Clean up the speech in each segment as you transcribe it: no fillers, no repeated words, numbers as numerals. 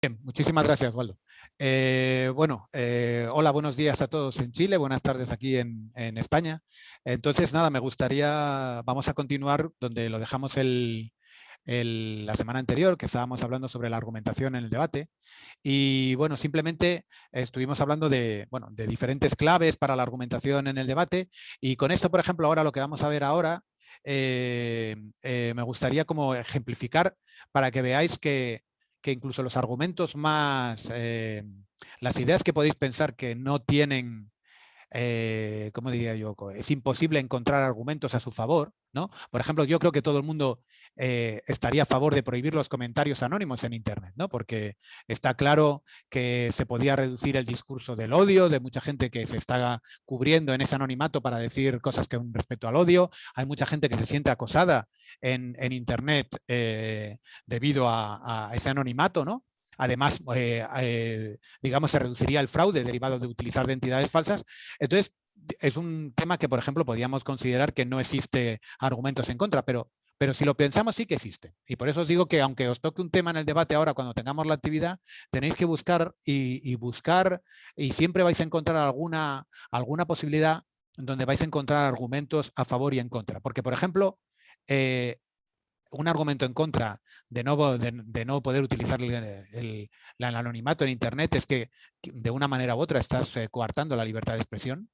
Bien, muchísimas gracias, Waldo. Hola, buenos días a todos en Chile, buenas tardes aquí en España. Entonces, nada, me gustaría, vamos a continuar donde lo dejamos la semana anterior, que estábamos hablando sobre la argumentación en el debate. Y bueno, simplemente estuvimos hablando de diferentes claves para la argumentación en el debate. Y con esto, por ejemplo, ahora lo que vamos a ver ahora, me gustaría como ejemplificar para que veáis que incluso los argumentos más, las ideas que podéis pensar que no tienen, ¿cómo diría yo? Es imposible encontrar argumentos a su favor, ¿no? Por ejemplo, yo creo que todo el mundo estaría a favor de prohibir los comentarios anónimos en Internet, ¿no? Porque está claro que se podía reducir el discurso del odio, de mucha gente que se está cubriendo en ese anonimato para decir cosas con respecto al odio. Hay mucha gente que se siente acosada en Internet debido a ese anonimato, ¿no? Además, digamos, se reduciría el fraude derivado de utilizar identidades falsas. Entonces, es un tema que, por ejemplo, podríamos considerar que no existe argumentos en contra, pero si lo pensamos sí que existe. Y por eso os digo que aunque os toque un tema en el debate ahora, cuando tengamos la actividad, tenéis que buscar y buscar y siempre vais a encontrar alguna posibilidad donde vais a encontrar argumentos a favor y en contra. Porque, por ejemplo, un argumento en contra de no poder utilizar el anonimato en Internet es que de una manera u otra estás coartando la libertad de expresión.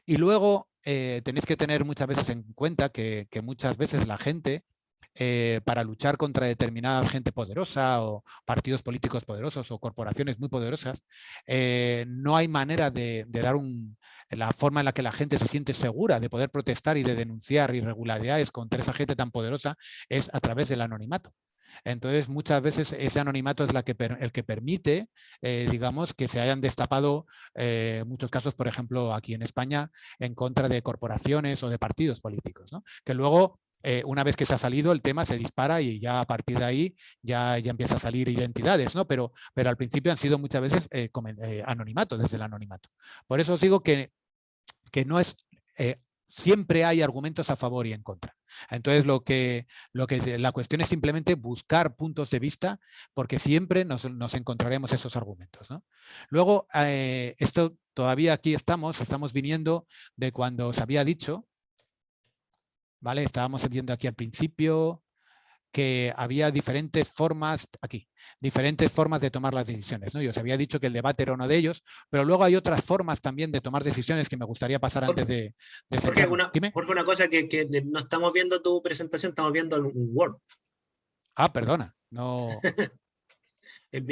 Y luego tenéis que tener muchas veces en cuenta que muchas veces la gente, para luchar contra determinada gente poderosa o partidos políticos poderosos o corporaciones muy poderosas, no hay manera de dar la forma en la que la gente se siente segura de poder protestar y de denunciar irregularidades contra esa gente tan poderosa es a través del anonimato. Entonces, muchas veces ese anonimato es el que permite, digamos, que se hayan destapado muchos casos, por ejemplo, aquí en España, en contra de corporaciones o de partidos políticos, ¿no? Que luego, una vez que se ha salido, el tema se dispara y ya a partir de ahí ya empieza a salir identidades, ¿no? Pero al principio han sido muchas veces anonimato, desde el anonimato. Por eso os digo que no es... siempre hay argumentos a favor y en contra. Entonces, la cuestión es simplemente buscar puntos de vista, porque siempre nos encontraremos esos argumentos, ¿no? Luego, esto todavía aquí estamos viniendo de cuando os había dicho, ¿vale? Estábamos viendo aquí al principio que había diferentes formas, diferentes formas de tomar las decisiones, ¿no? Yo os había dicho que el debate era uno de ellos, pero luego hay otras formas también de tomar decisiones que me gustaría pasar antes de Jorge, centrarnos. Dime. una cosa que no estamos viendo tu presentación, estamos viendo un Word. Ah, perdona, no...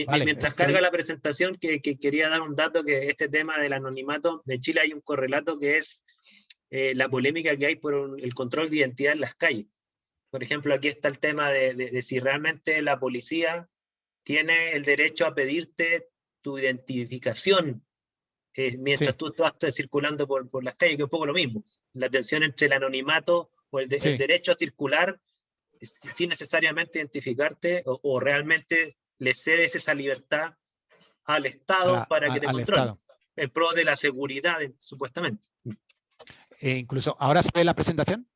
Vale, Mientras carga la presentación, que quería dar un dato, que este tema del anonimato de Chile hay un correlato que es la polémica que hay por el control de identidad en las calles. Por ejemplo, aquí está el tema de si realmente la policía tiene el derecho a pedirte tu identificación mientras sí, tú estás circulando por las calles, que es un poco lo mismo. La tensión entre el anonimato o el sí, derecho a circular sin necesariamente identificarte o realmente le cedes esa libertad al Estado para que te al controle, Estado. en pro de la seguridad, supuestamente. Incluso, ¿ahora se ve la presentación?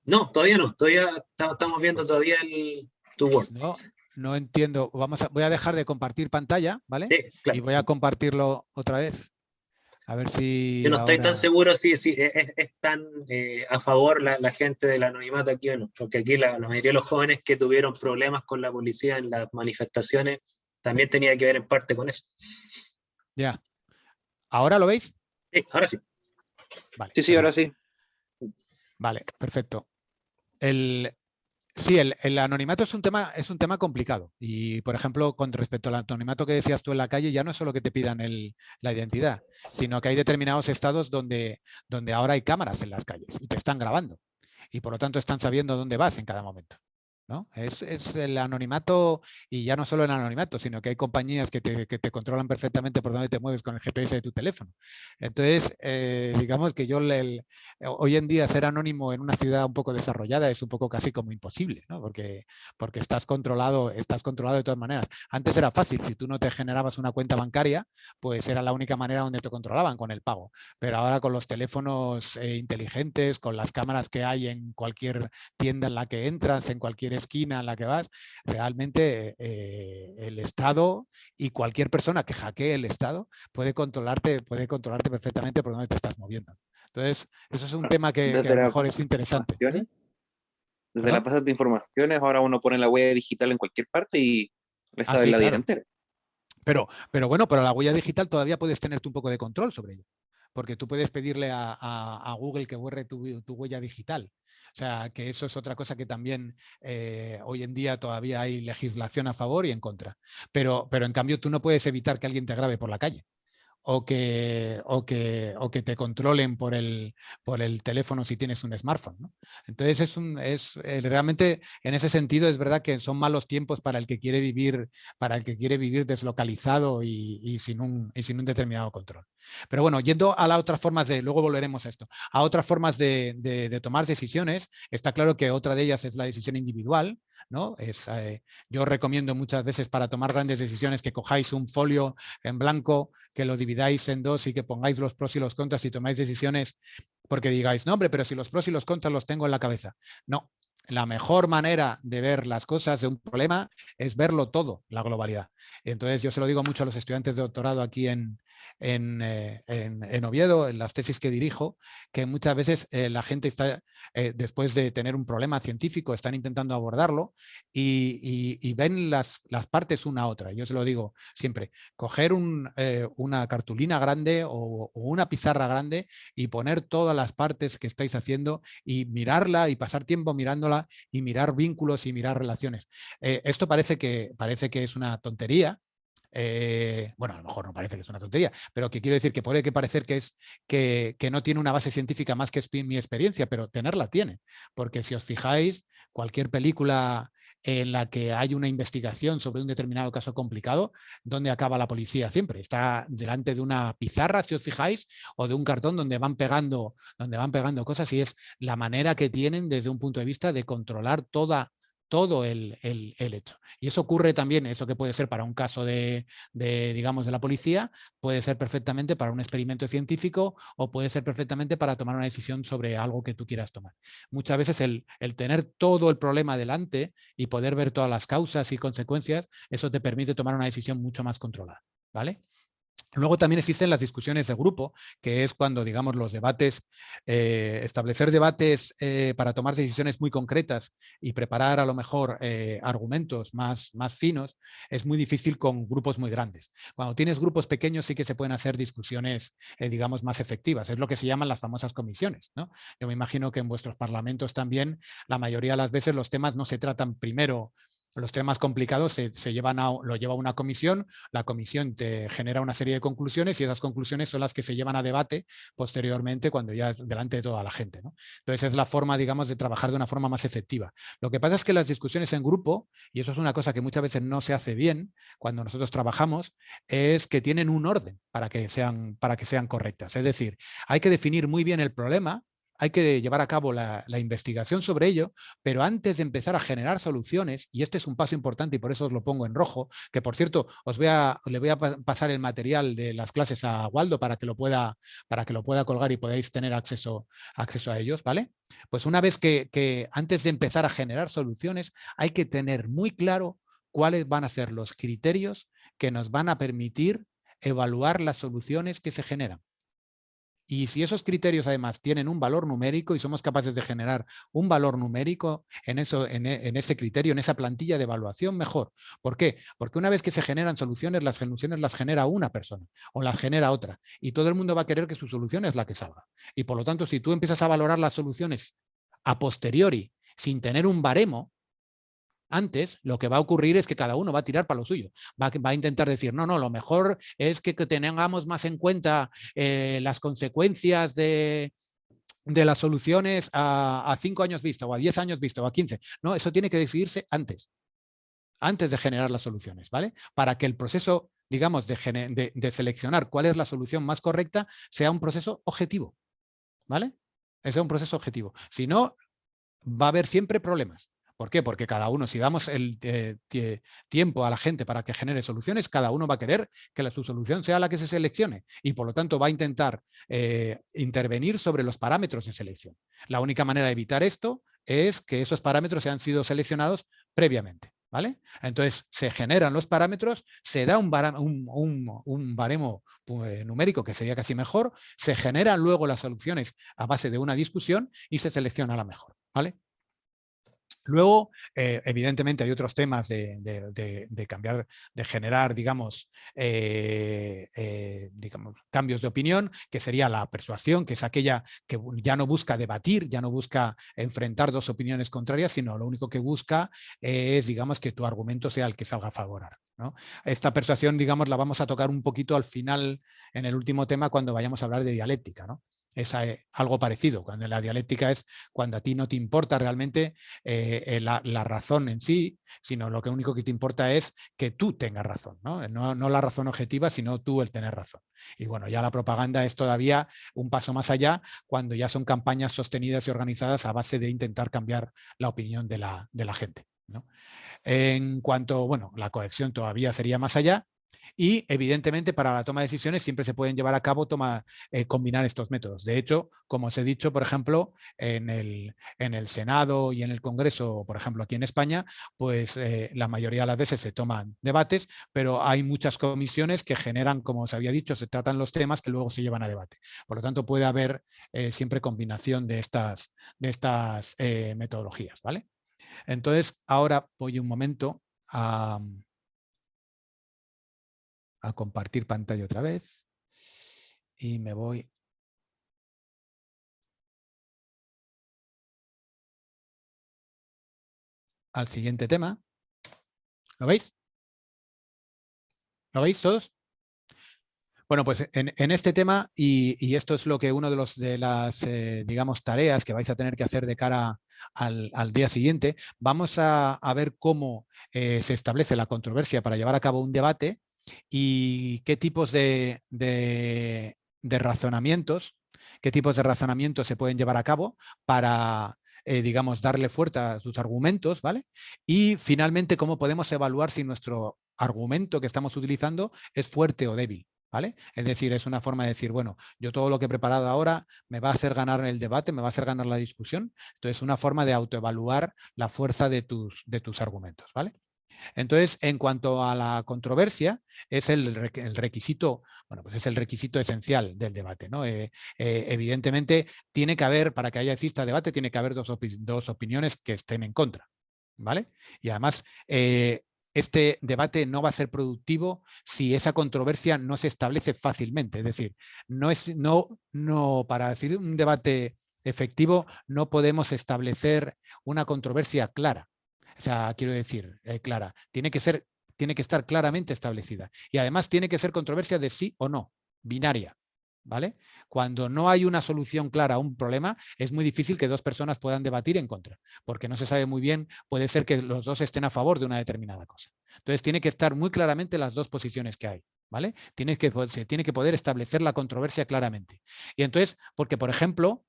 No, todavía no, todavía estamos viendo Pues todavía tu Word. no, no entiendo. Voy a dejar de compartir pantalla, ¿vale? Sí, Y claro. voy a compartirlo otra vez. A ver Yo si no estoy tan ahora... seguro si es tan a favor la gente del anonimato aquí o no, porque aquí la mayoría de los jóvenes que tuvieron problemas con la policía en las manifestaciones también tenía que ver en parte con eso. Ya. ¿Ahora lo veis? Sí, ahora sí. Vale, Sí, ahora perfecto. sí. Vale, perfecto. Sí, el anonimato es un tema complicado. Y, por ejemplo, con respecto al anonimato que decías tú en la calle, ya no es solo que te pidan la identidad, sino que hay determinados estados donde ahora hay cámaras en las calles y te están grabando. Y por lo tanto están sabiendo dónde vas en cada momento, ¿no? Es el anonimato, y ya no solo el anonimato, sino que hay compañías que te controlan perfectamente por dónde te mueves con el GPS de tu teléfono. Entonces, digamos que hoy en día ser anónimo en una ciudad un poco desarrollada es un poco casi como imposible, ¿no? Porque estás controlado de todas maneras. Antes era fácil, si tú no te generabas una cuenta bancaria, pues era la única manera donde te controlaban con el pago. Pero ahora con los teléfonos inteligentes, con las cámaras que hay en cualquier tienda en la que entras, en cualquier esquina en la que vas, realmente el Estado y cualquier persona que hackee el Estado puede controlarte perfectamente por dónde te estás moviendo. Entonces, eso es un tema que a Desde lo las mejor es interesante. informaciones, desde ¿Perdón? las bases de informaciones, ahora uno pone la huella digital en cualquier parte y le Ah, sabe sí, la vida claro. entera. Pero bueno, pero la huella digital todavía puedes tenerte un poco de control sobre ello, porque tú puedes pedirle a Google que borre tu huella digital. O sea, que eso es otra cosa que también hoy en día todavía hay legislación a favor y en contra. Pero en cambio tú no puedes evitar que alguien te grabe por la calle. O que te controlen por el teléfono si tienes un smartphone, ¿no? Entonces realmente en ese sentido es verdad que son malos tiempos para el que quiere vivir deslocalizado y sin un determinado control. Pero bueno, yendo a las otras formas luego volveremos a esto, a otras formas de tomar decisiones, está claro que otra de ellas es la decisión individual, ¿no? Yo recomiendo muchas veces para tomar grandes decisiones que cojáis un folio en blanco, que lo dividáis en dos y que pongáis los pros y los contras y tomáis decisiones porque digáis, no, hombre, pero si los pros y los contras los tengo en la cabeza. No, la mejor manera de ver las cosas de un problema es verlo todo, la globalidad. Entonces yo se lo digo mucho a los estudiantes de doctorado aquí en Oviedo, en las tesis que dirijo, que muchas veces la gente está, después de tener un problema científico, están intentando abordarlo y ven las partes una a otra. Yo se lo digo siempre, coger una cartulina grande o una pizarra grande y poner todas las partes que estáis haciendo y mirarla y pasar tiempo mirándola y mirar vínculos y mirar relaciones. Esto parece que es una tontería. Bueno, a lo mejor no parece que es una tontería, pero que quiero decir que puede que parecer que no tiene una base científica más que mi experiencia, pero tenerla tiene, porque si os fijáis, cualquier película en la que hay una investigación sobre un determinado caso complicado, ¿dónde acaba la policía? Siempre está delante de una pizarra, si os fijáis, o de un cartón donde van pegando cosas, y es la manera que tienen desde un punto de vista de controlar todo el hecho. Y eso ocurre también, eso que puede ser para un caso digamos, de la policía, puede ser perfectamente para un experimento científico o puede ser perfectamente para tomar una decisión sobre algo que tú quieras tomar. Muchas veces el tener todo el problema delante y poder ver todas las causas y consecuencias, eso te permite tomar una decisión mucho más controlada, ¿vale? Luego también existen las discusiones de grupo, que es cuando, digamos, los debates, establecer debates para tomar decisiones muy concretas y preparar a lo mejor argumentos más finos, es muy difícil con grupos muy grandes. Cuando tienes grupos pequeños sí que se pueden hacer discusiones, digamos, más efectivas. Es lo que se llaman las famosas comisiones, ¿no? Yo me imagino que en vuestros parlamentos también, la mayoría de las veces los temas no se tratan primero. Los temas complicados lo lleva una comisión, la comisión te genera una serie de conclusiones y esas conclusiones son las que se llevan a debate posteriormente cuando ya es delante de toda la gente, ¿no? Entonces es la forma, digamos, de trabajar de una forma más efectiva. Lo que pasa es que las discusiones en grupo, y eso es una cosa que muchas veces no se hace bien cuando nosotros trabajamos, es que tienen un orden para que sean correctas. Es decir, hay que definir muy bien el problema, hay que llevar a cabo la investigación sobre ello, pero antes de empezar a generar soluciones, y este es un paso importante y por eso os lo pongo en rojo, que por cierto le voy a pasar el material de las clases a Waldo para que lo pueda colgar y podáis tener acceso a ellos, ¿vale? Pues una vez que antes de empezar a generar soluciones, hay que tener muy claro cuáles van a ser los criterios que nos van a permitir evaluar las soluciones que se generan. Y si esos criterios además tienen un valor numérico y somos capaces de generar un valor numérico en ese criterio, en esa plantilla de evaluación, mejor. ¿Por qué? Porque una vez que se generan soluciones las genera una persona o las genera otra. Y todo el mundo va a querer que su solución es la que salga. Y por lo tanto, si tú empiezas a valorar las soluciones a posteriori, sin tener un baremo, antes lo que va a ocurrir es que cada uno va a tirar para lo suyo. Va a intentar decir, no, lo mejor es que tengamos más en cuenta las consecuencias de las soluciones a 5 años vista o a 10 años vista o a 15. No, eso tiene que decidirse antes de generar las soluciones, ¿vale? Para que el proceso, digamos, de seleccionar cuál es la solución más correcta sea un proceso objetivo, ¿vale? Es un proceso objetivo. Si no, va a haber siempre problemas. ¿Por qué? Porque cada uno, si damos el tiempo a la gente para que genere soluciones, cada uno va a querer que su solución sea la que se seleccione y por lo tanto va a intentar intervenir sobre los parámetros de selección. La única manera de evitar esto es que esos parámetros se han sido seleccionados previamente, ¿vale? Entonces, se generan los parámetros, se da un baremo numérico que sería casi mejor, se generan luego las soluciones a base de una discusión y se selecciona la mejor, ¿vale? Luego, evidentemente, hay otros temas de cambiar, de generar, digamos, cambios de opinión, que sería la persuasión, que es aquella que ya no busca debatir, ya no busca enfrentar dos opiniones contrarias, sino lo único que busca es, digamos, que tu argumento sea el que salga a favorar, ¿no? Esta persuasión, digamos, la vamos a tocar un poquito al final, en el último tema, cuando vayamos a hablar de dialéctica, ¿no? Es algo parecido, cuando la dialéctica es cuando a ti no te importa realmente la razón en sí, sino lo único que te importa es que tú tengas razón, ¿no? No la razón objetiva, sino tú el tener razón. Y bueno, ya la propaganda es todavía un paso más allá, cuando ya son campañas sostenidas y organizadas a base de intentar cambiar la opinión de la gente, ¿no? En cuanto, bueno, la cohesión todavía sería más allá. Y evidentemente para la toma de decisiones siempre se pueden llevar a cabo combinar estos métodos. De hecho, como os he dicho, por ejemplo, en el Senado y en el Congreso, por ejemplo, aquí en España, pues la mayoría de las veces se toman debates, pero hay muchas comisiones que generan, como os había dicho, se tratan los temas que luego se llevan a debate. Por lo tanto, puede haber siempre combinación de estas metodologías, ¿vale? Entonces, ahora voy un momento a compartir pantalla otra vez y me voy al siguiente tema. ¿Lo veis? ¿Lo veis todos? Bueno, pues en este tema, y esto es lo que uno de las, digamos, tareas que vais a tener que hacer de cara al día siguiente, vamos a ver cómo se establece la controversia para llevar a cabo un debate y qué tipos de razonamientos, se pueden llevar a cabo para, digamos, darle fuerza a sus argumentos, ¿vale? Y finalmente, cómo podemos evaluar si nuestro argumento que estamos utilizando es fuerte o débil, ¿vale? Es decir, es una forma de decir, bueno, yo todo lo que he preparado ahora me va a hacer ganar el debate, me va a hacer ganar la discusión. Entonces, una forma de autoevaluar la fuerza de tus argumentos, ¿vale? Entonces, en cuanto a la controversia, es el requisito, bueno, pues es el requisito esencial del debate, ¿no? Evidentemente, tiene que haber, para que exista debate, tiene que haber dos opiniones que estén en contra, ¿vale? Y además, este debate no va a ser productivo si esa controversia no se establece fácilmente. Es decir, para decir un debate efectivo, no podemos establecer una controversia clara. O sea, quiero decir, clara, tiene que estar claramente establecida. Y además tiene que ser controversia de sí o no, binaria, ¿vale? Cuando no hay una solución clara a un problema, es muy difícil que dos personas puedan debatir en contra, porque no se sabe muy bien, puede ser que los dos estén a favor de una determinada cosa. Entonces, tiene que estar muy claramente las dos posiciones que hay, ¿vale? Se tiene que poder establecer la controversia claramente. Y entonces, porque, por ejemplo,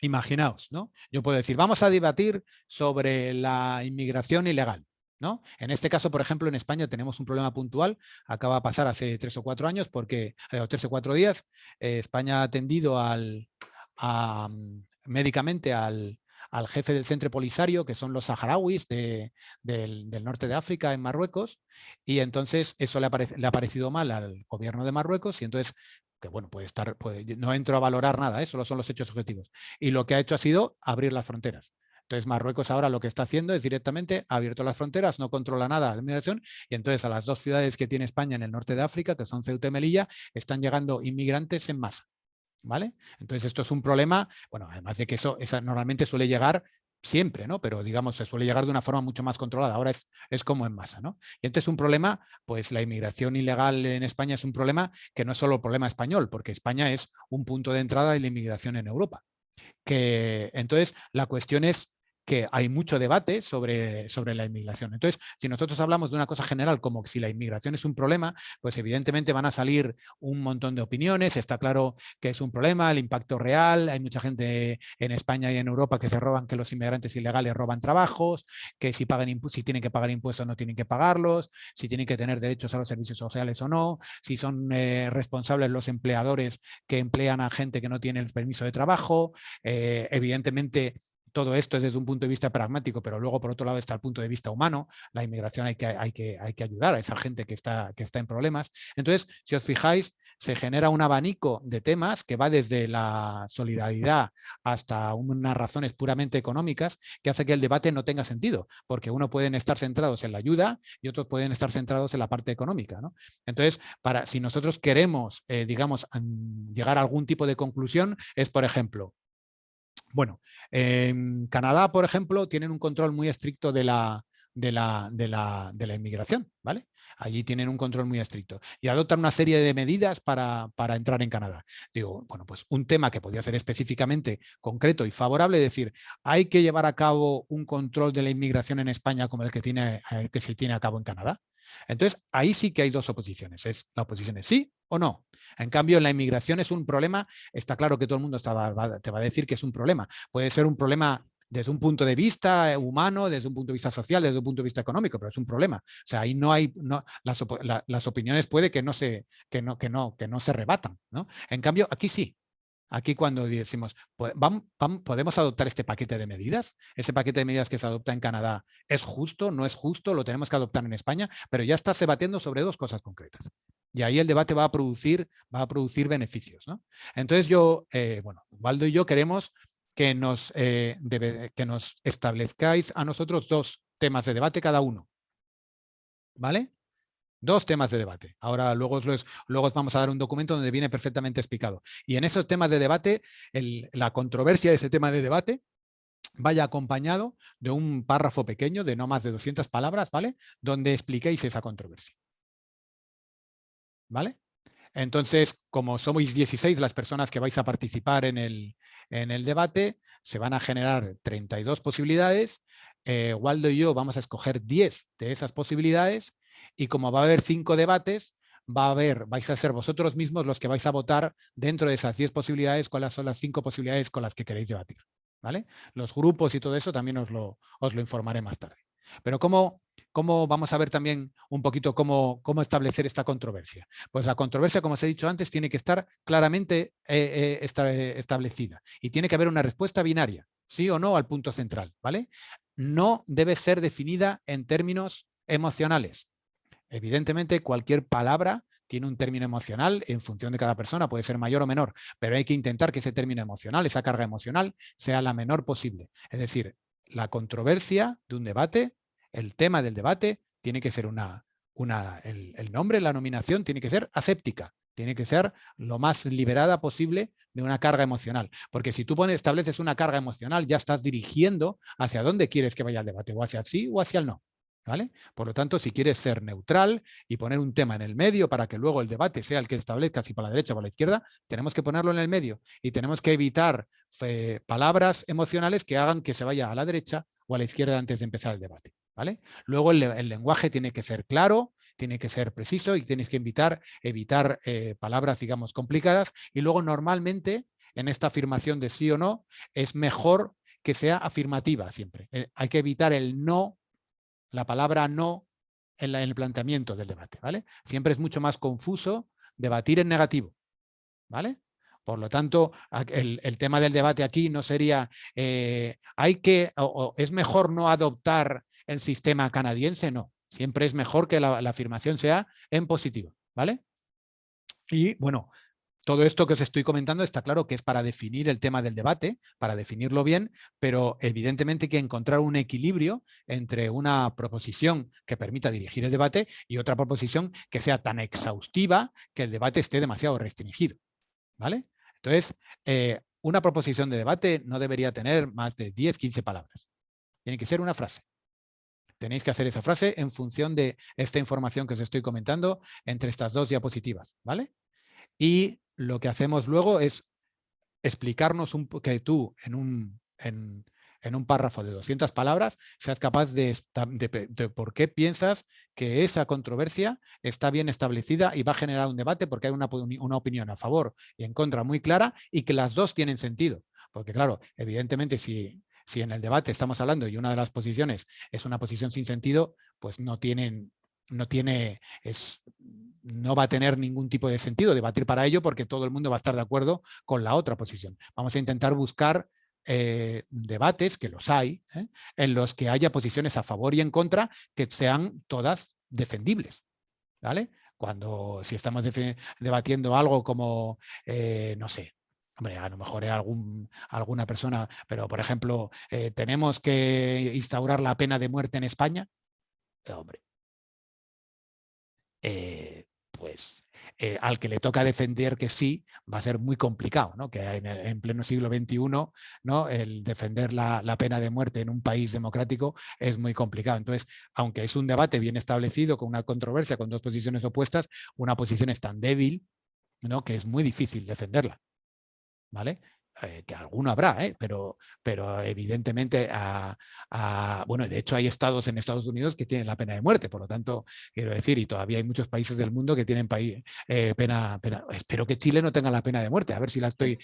imaginaos, ¿no? Yo puedo decir, vamos a debatir sobre la inmigración ilegal, ¿no? En este caso, por ejemplo, en España tenemos un problema puntual, acaba de pasar hace 3 o 4 años, porque, 3 o 4 días, España ha atendido médicamente al jefe del centro polisario, que son los saharauis del norte de África, en Marruecos, y entonces eso le ha parecido mal al gobierno de Marruecos, y entonces, que bueno, no entro a valorar nada, solo son los hechos objetivos. Y lo que ha hecho ha sido abrir las fronteras. Entonces Marruecos ahora lo que está haciendo es directamente ha abierto las fronteras, no controla nada la inmigración, y entonces a las dos ciudades que tiene España en el norte de África, que son Ceuta y Melilla, están llegando inmigrantes en masa, ¿vale? Entonces esto es un problema, bueno, además de que esa normalmente suele llegar siempre, ¿no? Pero digamos, se suele llegar de una forma mucho más controlada. Ahora es como en masa, ¿no? Y entonces es un problema, pues la inmigración ilegal en España es un problema que no es solo el problema español, porque España es un punto de entrada de la inmigración en Europa. Entonces, la cuestión es que hay mucho debate sobre la inmigración. Entonces, si nosotros hablamos de una cosa general como si la inmigración es un problema, pues evidentemente van a salir un montón de opiniones, está claro que es un problema, el impacto real, hay mucha gente en España y en Europa que se roban, que los inmigrantes ilegales roban trabajos, que si tienen que pagar impuestos o no tienen que pagarlos, si tienen que tener derechos a los servicios sociales o no, si son responsables los empleadores que emplean a gente que no tiene el permiso de trabajo, evidentemente todo esto es desde un punto de vista pragmático, pero luego por otro lado está el punto de vista humano. La inmigración hay que ayudar a esa gente que está en problemas. Entonces, si os fijáis, se genera un abanico de temas que va desde la solidaridad hasta unas razones puramente económicas que hace que el debate no tenga sentido, porque uno pueden estar centrados en la ayuda y otros pueden estar centrados en la parte económica, ¿no? Entonces, si nosotros queremos, digamos, llegar a algún tipo de conclusión, es, por ejemplo, bueno, en Canadá, por ejemplo, tienen un control muy estricto de la inmigración, ¿vale? Allí tienen un control muy estricto y adoptan una serie de medidas para entrar en Canadá. Digo, bueno, pues un tema que podría ser específicamente concreto y favorable, es decir, hay que llevar a cabo un control de la inmigración en España como el que se tiene a cabo en Canadá. Entonces, ahí sí que hay dos oposiciones. La oposición es sí o no. En cambio, en la inmigración es un problema. Está claro que todo el mundo te va a decir que es un problema. Puede ser un problema desde un punto de vista humano, desde un punto de vista social, desde un punto de vista económico, pero es un problema. O sea, ahí no hay, las opiniones puede que no se rebatan, ¿no? En cambio, aquí sí. Aquí cuando decimos, ¿podemos adoptar este paquete de medidas? Ese paquete de medidas que se adopta en Canadá, ¿es justo? ¿No es justo? ¿Lo tenemos que adoptar en España? Pero ya estás debatiendo sobre dos cosas concretas. Y ahí el debate va a producir beneficios, ¿no? Entonces bueno, Waldo y yo queremos que nos establezcáis a nosotros dos temas de debate cada uno. ¿Vale? Dos temas de debate. Ahora luego os vamos a dar un documento donde viene perfectamente explicado. Y en esos temas de debate, la controversia de ese tema de debate vaya acompañado de un párrafo pequeño de no más de 200 palabras, ¿vale? Donde expliquéis esa controversia. ¿Vale? Entonces, como sois 16 las personas que vais a participar en el debate, se van a generar 32 posibilidades. Waldo y yo vamos a escoger 10 de esas posibilidades y como va a haber 5 debates, vais a ser vosotros mismos los que vais a votar dentro de esas 10 posibilidades cuáles son las 5 posibilidades con las que queréis debatir. ¿Vale? Los grupos y todo eso también os lo informaré más tarde. Pero ¿cómo vamos a ver también un poquito cómo establecer esta controversia? Pues la controversia, como os he dicho antes, tiene que estar claramente establecida y tiene que haber una respuesta binaria, sí o no al punto central, ¿vale? No debe ser definida en términos emocionales. Evidentemente, cualquier palabra tiene un término emocional en función de cada persona, puede ser mayor o menor, pero hay que intentar que ese término emocional, esa carga emocional, sea la menor posible. Es decir, la controversia de un debate, el tema del debate, tiene que ser el nombre, la nominación, tiene que ser aséptica, tiene que ser lo más liberada posible de una carga emocional. Porque si tú estableces una carga emocional, ya estás dirigiendo hacia dónde quieres que vaya el debate, o hacia el sí o hacia el no. ¿Vale? Por lo tanto, si quieres ser neutral y poner un tema en el medio para que luego el debate sea el que establezca si para la derecha o para la izquierda, tenemos que ponerlo en el medio y tenemos que evitar palabras emocionales que hagan que se vaya a la derecha o a la izquierda antes de empezar el debate. ¿Vale? Luego el lenguaje tiene que ser claro, tiene que ser preciso y tienes que evitar palabras, digamos, complicadas. Y luego normalmente en esta afirmación de sí o no es mejor que sea afirmativa siempre. Hay que evitar el no, la palabra no en el planteamiento del debate, ¿vale? Siempre es mucho más confuso debatir en negativo, ¿vale? Por lo tanto, el tema del debate aquí no sería, es mejor no adoptar el sistema canadiense, no. Siempre es mejor que la afirmación sea en positivo, ¿vale? Y bueno, todo esto que os estoy comentando está claro que es para definir el tema del debate, para definirlo bien, pero evidentemente hay que encontrar un equilibrio entre una proposición que permita dirigir el debate y otra proposición que sea tan exhaustiva que el debate esté demasiado restringido, ¿vale? Entonces, una proposición de debate no debería tener más de 10, 15 palabras. Tiene que ser una frase. Tenéis que hacer esa frase en función de esta información que os estoy comentando entre estas dos diapositivas, ¿vale? Y lo que hacemos luego es explicarnos que tú en un párrafo de 200 palabras seas capaz de por qué piensas que esa controversia está bien establecida y va a generar un debate porque hay una opinión a favor y en contra muy clara y que las dos tienen sentido. Porque claro, evidentemente si en el debate estamos hablando y una de las posiciones es una posición sin sentido, pues no va a tener ningún tipo de sentido debatir para ello porque todo el mundo va a estar de acuerdo con la otra posición. Vamos a intentar buscar debates, que los hay, en los que haya posiciones a favor y en contra que sean todas defendibles, ¿vale? Si estamos debatiendo algo como, no sé, hombre, a lo mejor hay alguna persona, pero por ejemplo, ¿tenemos que instaurar la pena de muerte en España? Hombre, pues al que le toca defender que sí, va a ser muy complicado, ¿no? Que en pleno siglo XXI, ¿no? El defender la pena de muerte en un país democrático es muy complicado. Entonces, aunque es un debate bien establecido, con una controversia, con dos posiciones opuestas, una posición es tan débil, ¿no? Que es muy difícil defenderla, ¿vale? Que alguno habrá, pero evidentemente, bueno, de hecho hay estados en Estados Unidos que tienen la pena de muerte, por lo tanto, quiero decir, y todavía hay muchos países del mundo que tienen pena. Espero que Chile no tenga la pena de muerte, a ver si estoy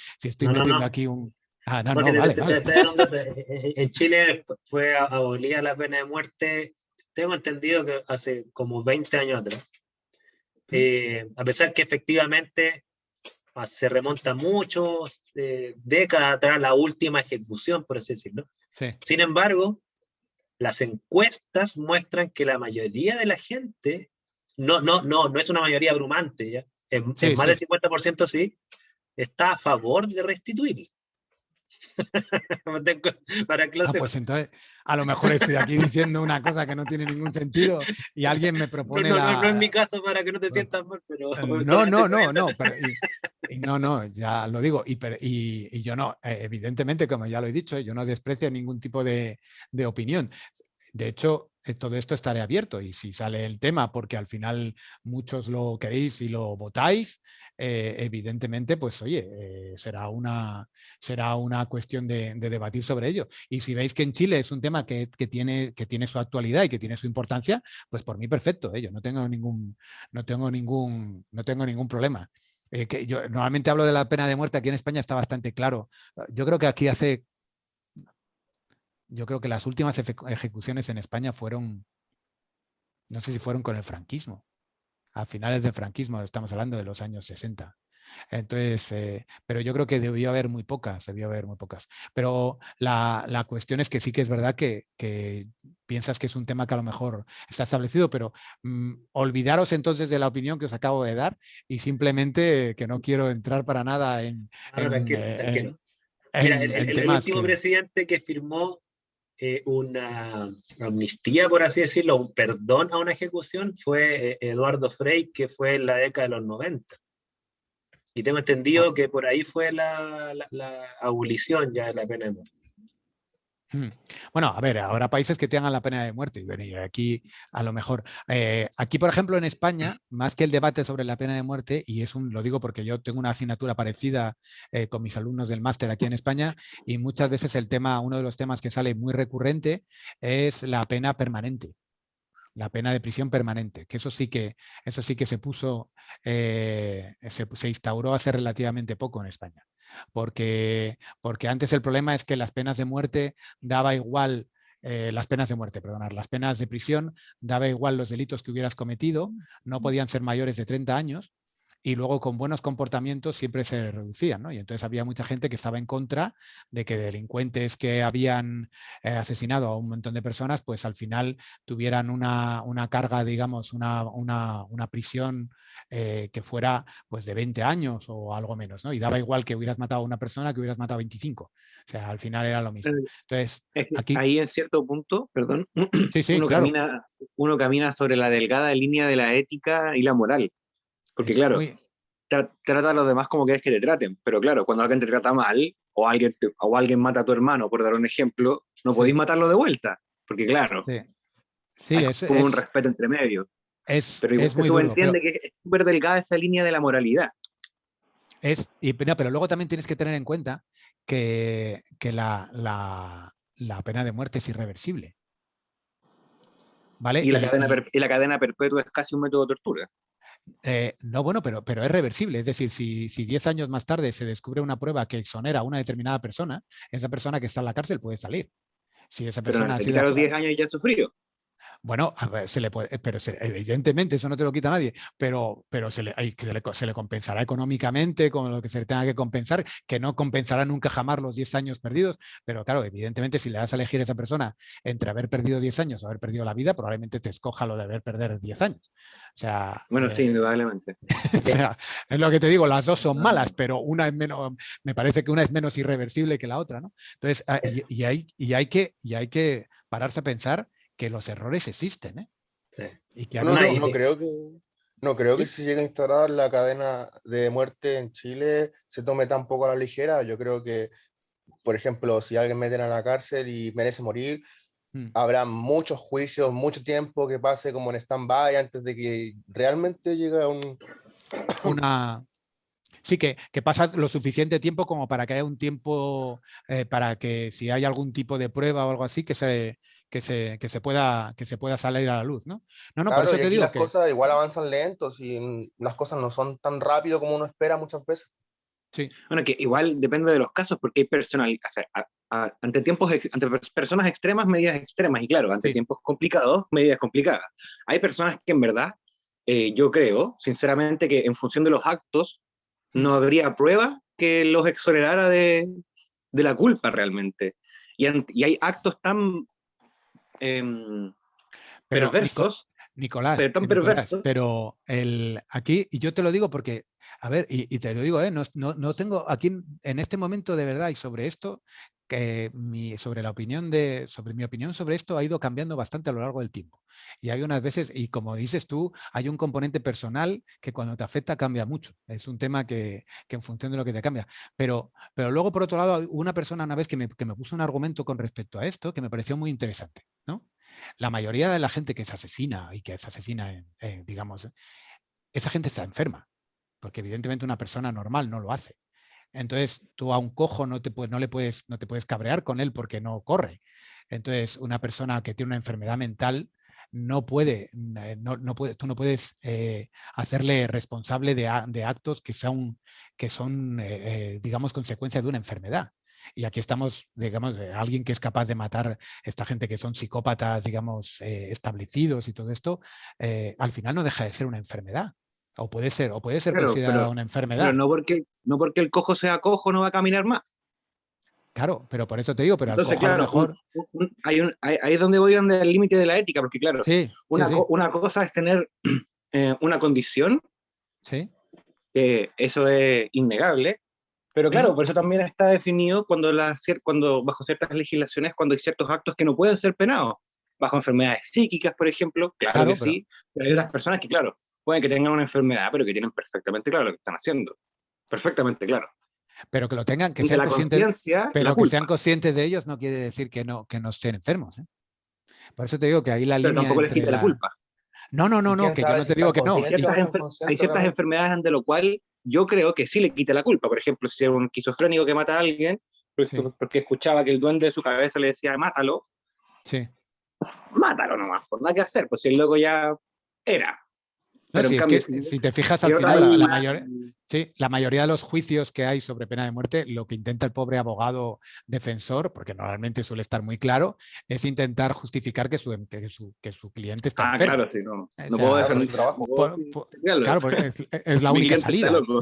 No, no, metiendo no. aquí un... Ah, no, Porque no, vale, vale. en Chile fue abolida la pena de muerte, tengo entendido que hace como 20 años atrás. A pesar que efectivamente se remonta muchos décadas atrás la última ejecución, por así decirlo. Sí. Sin embargo, las encuestas muestran que la mayoría de la gente, no es una mayoría abrumante, ¿ya? Sí, más sí. del 50% sí, está a favor de restituir. Para que lo sepa. Pues entonces a lo mejor estoy aquí diciendo una cosa que no tiene ningún sentido y alguien me propone No es mi caso para que no te sientas mal, pero No, pero, no, ya lo digo, y yo no, evidentemente, como ya lo he dicho, yo no desprecio ningún tipo de opinión. De hecho, todo esto estaré abierto y si sale el tema, porque al final muchos lo queréis y lo votáis, evidentemente, pues oye, será una cuestión de debatir sobre ello. Y si veis que en Chile es un tema que tiene su actualidad y que tiene su importancia, pues por mí perfecto, yo no tengo ningún problema. Que yo normalmente hablo de la pena de muerte, aquí en España está bastante claro. Yo creo que aquí yo creo que las últimas ejecuciones en España fueron, no sé si fueron con el franquismo, a finales del franquismo, estamos hablando de los años 60. Entonces, pero yo creo que debió haber muy pocas. Pero la cuestión es que sí que es verdad que piensas que es un tema que a lo mejor está establecido, pero olvidaros entonces de la opinión que os acabo de dar y simplemente que no quiero entrar para nada en tranquilo. Mira, el temas último presidente que firmó una amnistía, por así decirlo, un perdón a una ejecución fue Eduardo Frei, que fue en la década de los 90. Y tengo entendido que por ahí fue la abolición ya de la pena de muerte. Bueno, a ver, habrá países que tengan la pena de muerte y bueno, aquí a lo mejor, aquí por ejemplo en España, más que el debate sobre la pena de muerte, y lo digo porque yo tengo una asignatura parecida con mis alumnos del máster aquí en España y muchas veces uno de los temas que sale muy recurrente es la pena permanente. La pena de prisión permanente, que eso sí que se puso, se instauró hace relativamente poco en España. Porque antes el problema es que las penas de muerte daba igual, las penas de prisión daba igual los delitos que hubieras cometido, no podían ser mayores de 30 años y luego con buenos comportamientos siempre se reducían, ¿no? Y entonces había mucha gente que estaba en contra de que delincuentes que habían asesinado a un montón de personas, pues al final tuvieran una carga, digamos, una prisión que fuera pues de 20 años o algo menos, ¿no? Y daba igual que hubieras matado a una persona que hubieras matado a 25. O sea, al final era lo mismo. Entonces, es que aquí... ahí en cierto punto, perdón, Sí, claro. Uno camina sobre la delgada línea de la ética y la moral. Porque claro, trata a los demás como quieres que te traten, pero claro, cuando alguien te trata mal o alguien mata a tu hermano, por dar un ejemplo, no podéis matarlo de vuelta, porque claro, sí, hay como un respeto entre medio. Pero igual es se muy duro. subentiende que es súper delgada esa línea de la moralidad. Pero luego también tienes que tener en cuenta que la pena de muerte es irreversible. ¿Vale? Y la cadena perpetua es casi un método de tortura. No, bueno, pero es reversible. Es decir, si 10 años más tarde se descubre una prueba que exonera a una determinada persona, esa persona que está en la cárcel puede salir. Si esa Pero no persona ha te sido... quita los 10 años y ya has sufrido. Bueno, a ver, se le puede, pero evidentemente eso no te lo quita nadie, pero se le compensará económicamente con lo que se le tenga que compensar, que no compensará nunca jamás los 10 años perdidos, pero claro, evidentemente si le das a elegir a esa persona entre haber perdido 10 años o haber perdido la vida, probablemente te escoja lo de haber perdido 10 años. O sea, Bueno, sí, indudablemente. o sea, es lo que te digo, las dos son malas, pero una es menos, me parece que una es menos irreversible que la otra, ¿no? Entonces, hay que pararse a pensar que los errores existen, ¿eh? Sí. Y que No, habido... no creo que, no creo que ¿Sí? si se llegue a instaurar la cadena de muerte en Chile se tome tan poco a la ligera. Yo creo que, por ejemplo, si alguien meten a la cárcel y merece morir, habrá muchos juicios, mucho tiempo que pase como en stand-by antes de que realmente llegue a un... Una... Sí, que pasa lo suficiente tiempo como para que haya un tiempo, para que si hay algún tipo de prueba o algo así, que se pueda salir a la luz, ¿no? No, por Claro, eso y te aquí digo las que... cosas igual avanzan lentos y las cosas no son tan rápido como uno espera muchas veces. Sí. Bueno, que igual depende de los casos, porque hay personas, o sea, ante personas extremas, medidas extremas, y claro, ante Sí. tiempos complicados, medidas complicadas. Hay personas que en verdad, yo creo, sinceramente, que en función de los actos, no habría prueba que los exonerara de la culpa realmente. Y hay actos tan Pero perversos, Nicolás, tan perversos. pero aquí, y yo te lo digo porque, a ver, y te lo digo, no tengo aquí en este momento de verdad, y sobre esto, sobre mi opinión sobre esto ha ido cambiando bastante a lo largo del tiempo. Y hay unas veces, y como dices tú, hay un componente personal que cuando te afecta cambia mucho. Es un tema que en función de lo que te cambia. Pero luego, por otro lado, una persona una vez que me puso un argumento con respecto a esto que me pareció muy interesante, ¿no? La mayoría de la gente que se asesina y que se asesina, digamos, esa gente está enferma, porque evidentemente una persona normal no lo hace. Entonces, tú a un cojo no te puedes cabrear con él porque no corre. Entonces, una persona que tiene una enfermedad mental no puede, tú no puedes hacerle responsable de actos que son digamos, consecuencia de una enfermedad. Y aquí estamos, digamos, alguien que es capaz de matar esta gente que son psicópatas, digamos, establecidos y todo esto, al final no deja de ser una enfermedad. O puede ser Claro, considerada una pero enfermedad. no porque el cojo sea cojo no va a caminar más. Claro, pero por eso te digo, pero al Entonces, cojo a lo claro, mejor... ahí es donde voy, donde el límite de la ética, porque claro, Sí, sí, sí, una cosa es tener una condición, sí. que eso es innegable, pero claro, por eso también está definido cuando bajo ciertas legislaciones, cuando hay ciertos actos que no pueden ser penados, bajo enfermedades psíquicas, por ejemplo, claro que Claro, pero, sí, pero hay otras personas que, claro, pueden que tengan una enfermedad, pero que tienen perfectamente claro lo que están haciendo, perfectamente claro. que lo tengan, que De sean la conscientes, conciencia, la pero que sean culpa, conscientes de ellos no quiere decir que no estén enfermos, ¿eh? Por eso te digo que ahí la pero línea tampoco les entre quita la la... culpa. Y No, quién que yo sabe no si te digo están que no. conscientes o Hay inconscientes ciertas realmente. enfermedades ante lo cual yo creo que sí le quita la culpa. Por ejemplo, si es un esquizofrénico que mata a alguien, Sí, porque escuchaba que el duende de su cabeza le decía, sí. mátalo nomás, por nada que hacer, pues si el loco ya era. No, Pero en sí, es cambio, que si si te fijas hay al otra final, línea, la mayoría de los juicios que hay sobre pena de muerte, lo que intenta el pobre abogado defensor, porque normalmente suele estar muy claro, es intentar justificar que su cliente está enfermo. claro, sí, no, O no puedo Claro, sea, por defender, su no trabajo. puedo defenderlo. claro, porque es la Mi única cliente está salida. loco.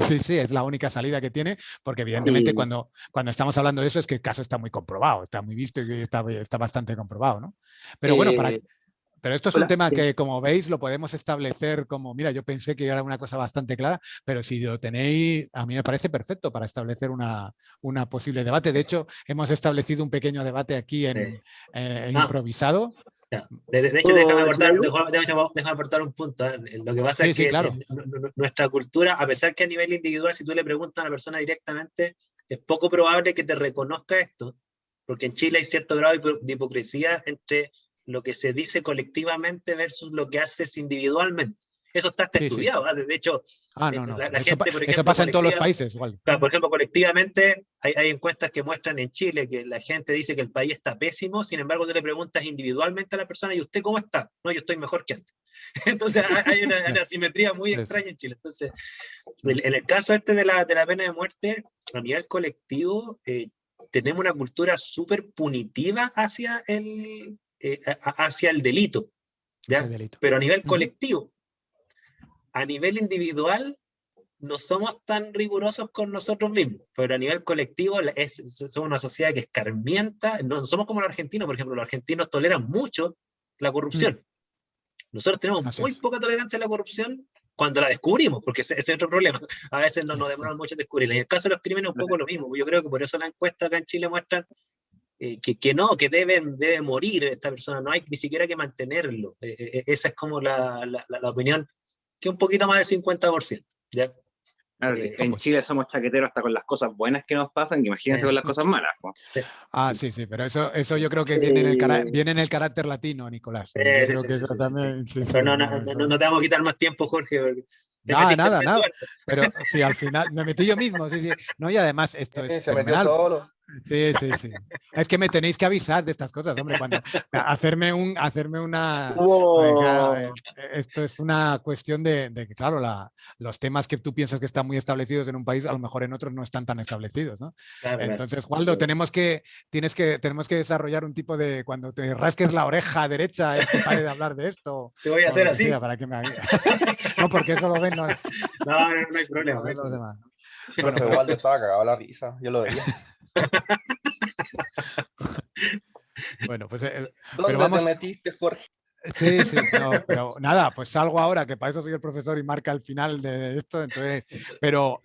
Sí, sí, es la única salida que tiene, porque evidentemente Sí, cuando estamos hablando de eso es que el caso está muy comprobado, está muy visto y está bastante comprobado, ¿no? Pero bueno, eh, pero esto es un hola, tema sí. que, como veis, lo podemos establecer como, mira, yo pensé que era una cosa bastante clara, pero si lo tenéis, a mí me parece perfecto para establecer una posible debate. De hecho, hemos establecido un pequeño debate aquí Ah, improvisado. ya. De hecho, ¿Puedo decir algo? déjame aportar un punto. Lo que pasa es Sí, sí, que claro. nuestra cultura, a pesar que a nivel individual, si tú le preguntas a una persona directamente, es poco probable que te reconozca esto, porque en Chile hay cierto grado de hipocresía entre lo que se dice colectivamente versus lo que haces individualmente. Eso está hasta Sí, sí. estudiado. De hecho, Ah, no, no, la pero gente, por eso ejemplo, pasa en todos los países igual. claro, por ejemplo, colectivamente hay encuestas que muestran en Chile que la gente dice que el país está pésimo, sin embargo, tú le preguntas individualmente a la persona, ¿y usted cómo está? No, yo estoy mejor que antes. Entonces hay una asimetría muy Sí, sí. extraña en Chile. Entonces, en el caso este de la pena de muerte, a nivel colectivo, tenemos una cultura súper punitiva hacia hacia el delito, ¿ya? Ese delito. Pero a nivel colectivo. A nivel individual, no somos tan rigurosos con nosotros mismos, pero a nivel colectivo somos una sociedad que escarmienta. No somos como los argentinos, por ejemplo. Los argentinos toleran mucho la corrupción. Nosotros tenemos muy poca tolerancia a la corrupción cuando la descubrimos, porque ese es otro problema. A veces nos demoramos mucho en descubrirla. En el caso de los crímenes, un poco lo mismo. Yo creo que por eso las encuestas acá en Chile muestran que debe morir esta persona. No hay ni siquiera que mantenerlo. Esa es como la opinión, que un poquito más del 50%. ¿Ya? Claro, en Chile somos chaqueteros hasta con las cosas buenas que nos pasan, que imagínense con las cosas malas. Sí, pero eso yo creo que viene en el carácter latino, Nicolás. Yo creo que eso también. No te vamos a quitar más tiempo, Jorge. Nada. Pero sí, al final me metí yo mismo. Sí. No, y además esto es se metió solo. Sí. Es que me tenéis que avisar de estas cosas, hombre. Cuando hacerme una. Esto es una cuestión de que, claro, los temas que tú piensas que están muy establecidos en un país, a lo mejor en otros no están tan establecidos, ¿no? Claro, entonces, Waldo, tenemos que desarrollar un tipo de, cuando te rasques la oreja derecha, es que pare de hablar de esto. Te voy a hacer así. Para que me... No, porque eso lo ven. No hay problema. No los demás. Bueno, Waldo estaba cagado la risa, yo lo veía. Bueno, pues ¿Dónde te metiste, Jorge? Sí, no, pero nada, pues salgo ahora, que para eso soy el profesor y marca el final de esto, entonces, pero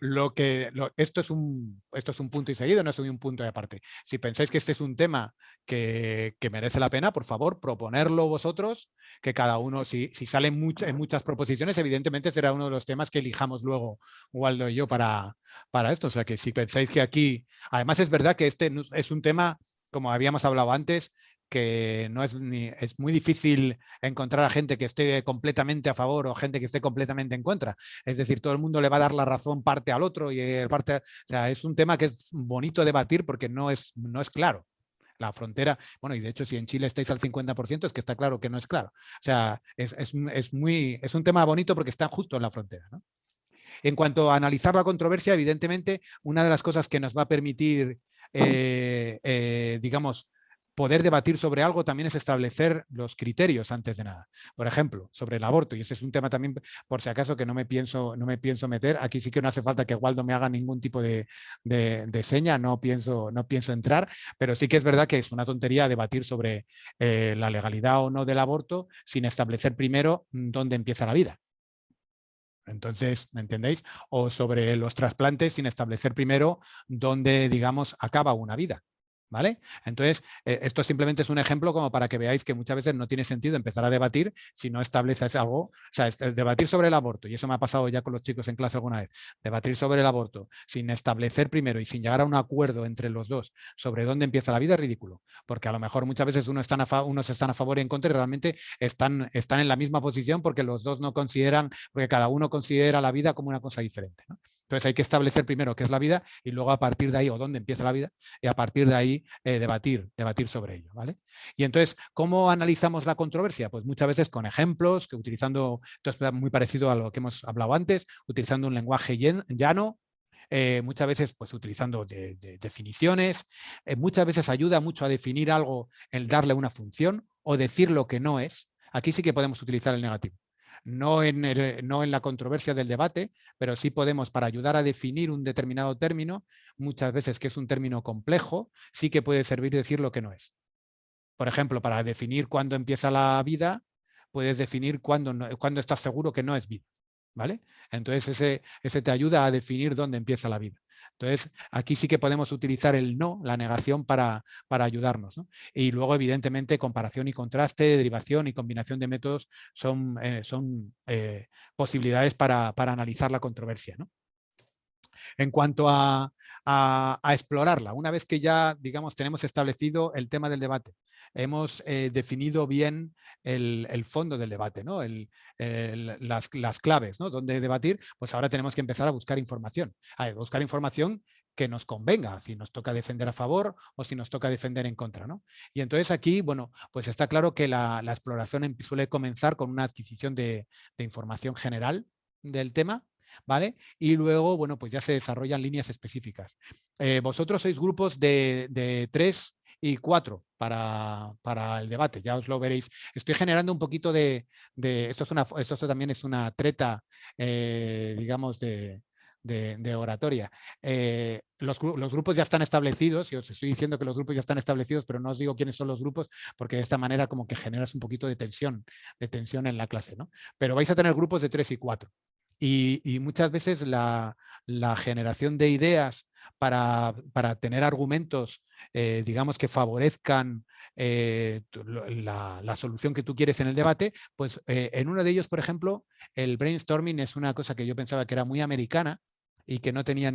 esto es un punto y seguido, no es un punto de aparte. Si pensáis que este es un tema que merece la pena, por favor, proponerlo vosotros, que cada uno, si salen en muchas proposiciones, evidentemente será uno de los temas que elijamos luego, Waldo y yo, para esto. O sea, que si pensáis que aquí, además es verdad que este es un tema, como habíamos hablado antes, que no es muy difícil encontrar a gente que esté completamente a favor o gente que esté completamente en contra. Es decir, todo el mundo le va a dar la razón parte al otro y o sea, es un tema que es bonito debatir porque no es claro. La frontera, bueno, y de hecho si en Chile estáis al 50% es que está claro que no es claro. O sea, es un tema bonito porque está justo en la frontera, ¿no? En cuanto a analizar la controversia, evidentemente, una de las cosas que nos va a permitir, digamos, poder debatir sobre algo también es establecer los criterios antes de nada. Por ejemplo, sobre el aborto, y ese es un tema también, por si acaso, que no me pienso meter. Aquí sí que no hace falta que Waldo me haga ningún tipo de seña, no pienso entrar, pero sí que es verdad que es una tontería debatir sobre la legalidad o no del aborto sin establecer primero dónde empieza la vida. Entonces, ¿me entendéis? O sobre los trasplantes sin establecer primero dónde, digamos, acaba una vida. ¿Vale? Entonces, esto simplemente es un ejemplo como para que veáis que muchas veces no tiene sentido empezar a debatir si no estableces algo. O sea, debatir sobre el aborto, y eso me ha pasado ya con los chicos en clase alguna vez, debatir sobre el aborto sin establecer primero y sin llegar a un acuerdo entre los dos sobre dónde empieza la vida es ridículo, porque a lo mejor muchas veces unos están a favor y en contra y realmente están en la misma posición porque los dos no consideran, porque cada uno considera la vida como una cosa diferente, ¿no? Entonces hay que establecer primero qué es la vida y luego a partir de ahí, o dónde empieza la vida, y a partir de ahí debatir sobre ello, ¿vale? Y entonces, ¿cómo analizamos la controversia? Pues muchas veces con ejemplos, que utilizando, esto es muy parecido a lo que hemos hablado antes, utilizando un lenguaje llano, muchas veces pues utilizando definiciones, muchas veces ayuda mucho a definir algo el darle una función o decir lo que no es. Aquí sí que podemos utilizar el negativo. No en la controversia del debate, pero sí podemos, para ayudar a definir un determinado término, muchas veces que es un término complejo, sí que puede servir decir lo que no es. Por ejemplo, para definir cuándo empieza la vida, puedes definir cuándo estás seguro que no es vida, ¿vale? Entonces ese te ayuda a definir dónde empieza la vida. Entonces, aquí sí que podemos utilizar el no, la negación, para ayudarnos, ¿no? Y luego, evidentemente, comparación y contraste, derivación y combinación de métodos son posibilidades para analizar la controversia, ¿no? En cuanto a explorarla, una vez que ya, digamos, tenemos establecido el tema del debate, hemos definido bien el fondo del debate, ¿no? Las claves, ¿no? Donde debatir, pues ahora tenemos que empezar a buscar información. Buscar información que nos convenga, si nos toca defender a favor o si nos toca defender en contra, ¿no? Y entonces aquí, bueno, pues está claro que la exploración suele comenzar con una adquisición de información general del tema, ¿vale? Y luego, bueno, pues ya se desarrollan líneas específicas. Vosotros sois grupos de 3 y 4 para el debate. Ya os lo veréis. Estoy generando un poquito de esto también es una treta, digamos, de oratoria. Los grupos ya están establecidos, y os estoy diciendo que los grupos ya están establecidos, pero no os digo quiénes son los grupos, porque de esta manera como que generas un poquito de tensión en la clase, ¿no? Pero vais a tener grupos de 3 y 4. Y muchas veces la generación de ideas para tener argumentos, digamos, que favorezcan la solución que tú quieres en el debate, pues en uno de ellos, por ejemplo, el brainstorming es una cosa que yo pensaba que era muy americana y que no tenía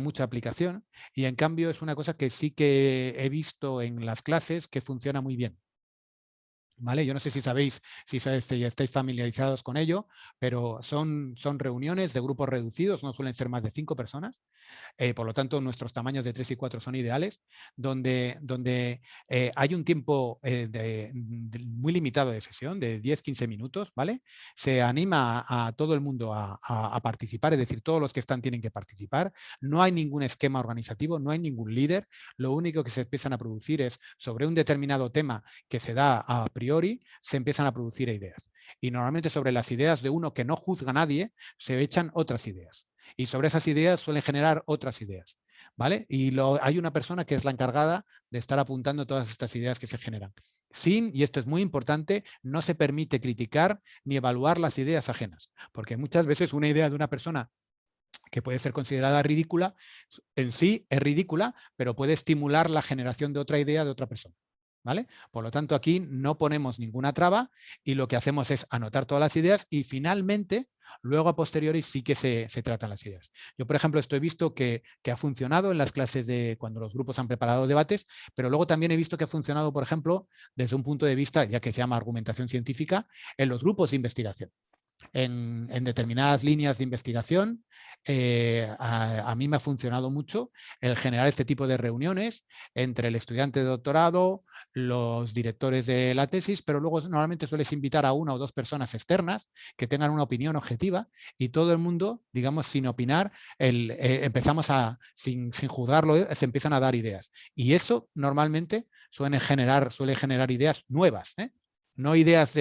mucha aplicación, y en cambio es una cosa que sí que he visto en las clases que funciona muy bien. ¿Vale? Yo no sé si sabéis, si estáis familiarizados con ello, pero son reuniones de grupos reducidos, no suelen ser más de 5 personas, por lo tanto nuestros tamaños de 3 y 4 son ideales, donde hay un tiempo muy limitado de sesión, de 10-15 minutos, ¿vale? Se anima a todo el mundo a participar, es decir, todos los que están tienen que participar, no hay ningún esquema organizativo, no hay ningún líder, lo único que se empiezan a producir es sobre un determinado tema que se da a priori, se empiezan a producir ideas. Y normalmente sobre las ideas de uno que no juzga a nadie, se echan otras ideas. Y sobre esas ideas suelen generar otras ideas. ¿Vale? Y hay una persona que es la encargada de estar apuntando todas estas ideas que se generan. Y esto es muy importante, no se permite criticar ni evaluar las ideas ajenas. Porque muchas veces una idea de una persona que puede ser considerada ridícula, en sí es ridícula, pero puede estimular la generación de otra idea de otra persona. ¿Vale? Por lo tanto, aquí no ponemos ninguna traba y lo que hacemos es anotar todas las ideas y finalmente, luego a posteriori sí que se tratan las ideas. Yo, por ejemplo, esto he visto que ha funcionado en las clases de cuando los grupos han preparado debates, pero luego también he visto que ha funcionado, por ejemplo, desde un punto de vista, ya que se llama argumentación científica, en los grupos de investigación. En determinadas líneas de investigación, a mí me ha funcionado mucho el generar este tipo de reuniones entre el estudiante de doctorado, los directores de la tesis, pero luego normalmente sueles invitar a 1 o 2 personas externas que tengan una opinión objetiva y todo el mundo, digamos, sin opinar, empezamos sin juzgarlo, se empiezan a dar ideas. Y eso normalmente suele generar ideas nuevas, no ideas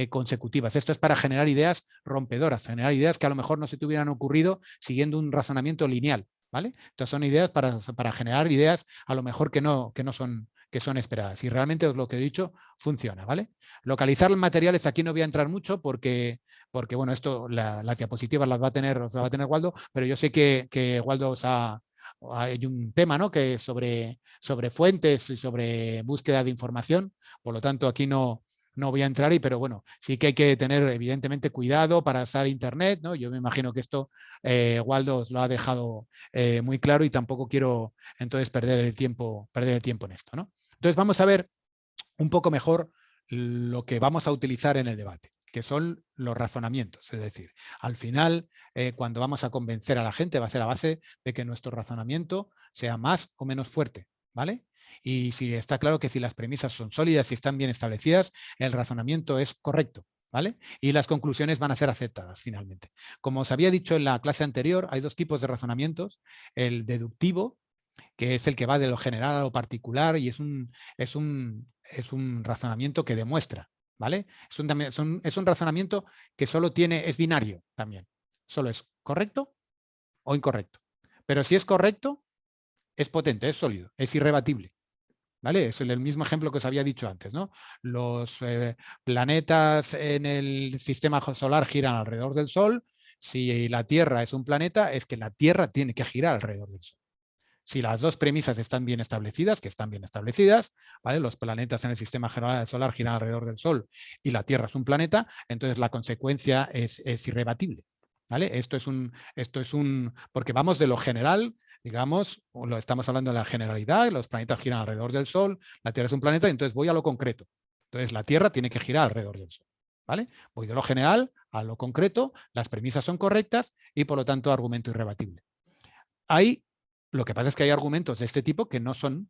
consecutivas. Esto es para generar ideas rompedoras, generar ideas que a lo mejor no se te hubieran ocurrido siguiendo un razonamiento lineal, ¿vale? Entonces son ideas para generar ideas a lo mejor que son esperadas. Y realmente lo que he dicho funciona, ¿vale? Localizar materiales, aquí no voy a entrar mucho porque bueno, esto, las diapositivas las va a tener Waldo, pero yo sé que Waldo hay un tema, ¿no?, que sobre fuentes y sobre búsqueda de información, por lo tanto aquí no voy a entrar, pero bueno, sí que hay que tener evidentemente cuidado para usar internet, ¿no? Yo me imagino que esto Waldo os lo ha dejado muy claro y tampoco quiero entonces perder el tiempo en esto, ¿no? Entonces vamos a ver un poco mejor lo que vamos a utilizar en el debate, que son los razonamientos. Es decir, al final, cuando vamos a convencer a la gente, va a ser a base de que nuestro razonamiento sea más o menos fuerte, ¿vale? Y si está claro que si las premisas son sólidas y están bien establecidas, el razonamiento es correcto, ¿vale? Y las conclusiones van a ser aceptadas finalmente. Como os había dicho en la clase anterior, hay 2 tipos de razonamientos: el deductivo, que es el que va de lo general a lo particular y es un razonamiento que demuestra, ¿vale? Es un razonamiento que solo es binario también. Solo es correcto o incorrecto. Pero si es correcto, es potente, es sólido, es irrebatible. ¿Vale? Es el mismo ejemplo que os había dicho antes, ¿no? Los planetas en el sistema solar giran alrededor del Sol. Si la Tierra es un planeta, es que la Tierra tiene que girar alrededor del Sol. Si las 2 premisas están bien establecidas, que están bien establecidas, ¿vale? Los planetas en el sistema solar giran alrededor del Sol y la Tierra es un planeta, entonces la consecuencia es irrebatible. ¿Vale? Esto es porque vamos de lo general, digamos, estamos hablando de la generalidad, los planetas giran alrededor del Sol, la Tierra es un planeta, y entonces voy a lo concreto. Entonces la Tierra tiene que girar alrededor del Sol. ¿Vale? Voy de lo general a lo concreto, las premisas son correctas y por lo tanto argumento irrebatible. Lo que pasa es que hay argumentos de este tipo que no son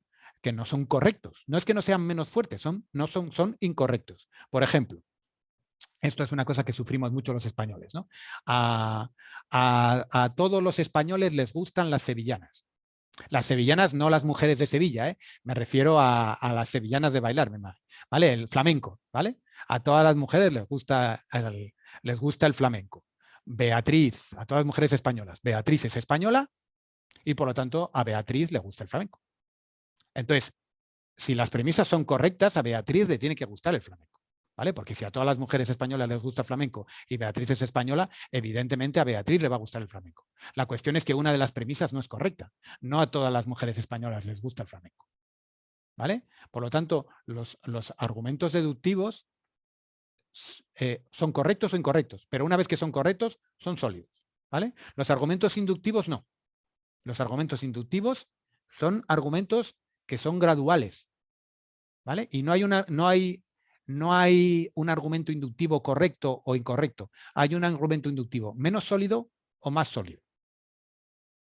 correctos. No es que no sean menos fuertes, son incorrectos. Por ejemplo, esto es una cosa que sufrimos mucho los españoles, ¿no? A todos los españoles les gustan las sevillanas. Las sevillanas, no las mujeres de Sevilla, me refiero a las sevillanas de bailar, ¿vale? El flamenco, ¿vale? A todas las mujeres les gusta el flamenco. Beatriz, a todas las mujeres españolas. Beatriz es española y por lo tanto a Beatriz le gusta el flamenco. Entonces, si las premisas son correctas, a Beatriz le tiene que gustar el flamenco, ¿vale? Porque si a todas las mujeres españolas les gusta el flamenco y Beatriz es española, evidentemente a Beatriz le va a gustar el flamenco. La cuestión es que una de las premisas no es correcta. No a todas las mujeres españolas les gusta el flamenco, ¿vale? Por lo tanto, los argumentos deductivos son correctos o incorrectos, pero una vez que son correctos, son sólidos, ¿vale? Los argumentos inductivos no. Los argumentos inductivos son argumentos que son graduales, ¿vale? Y no hay un argumento inductivo correcto o incorrecto. Hay un argumento inductivo menos sólido o más sólido,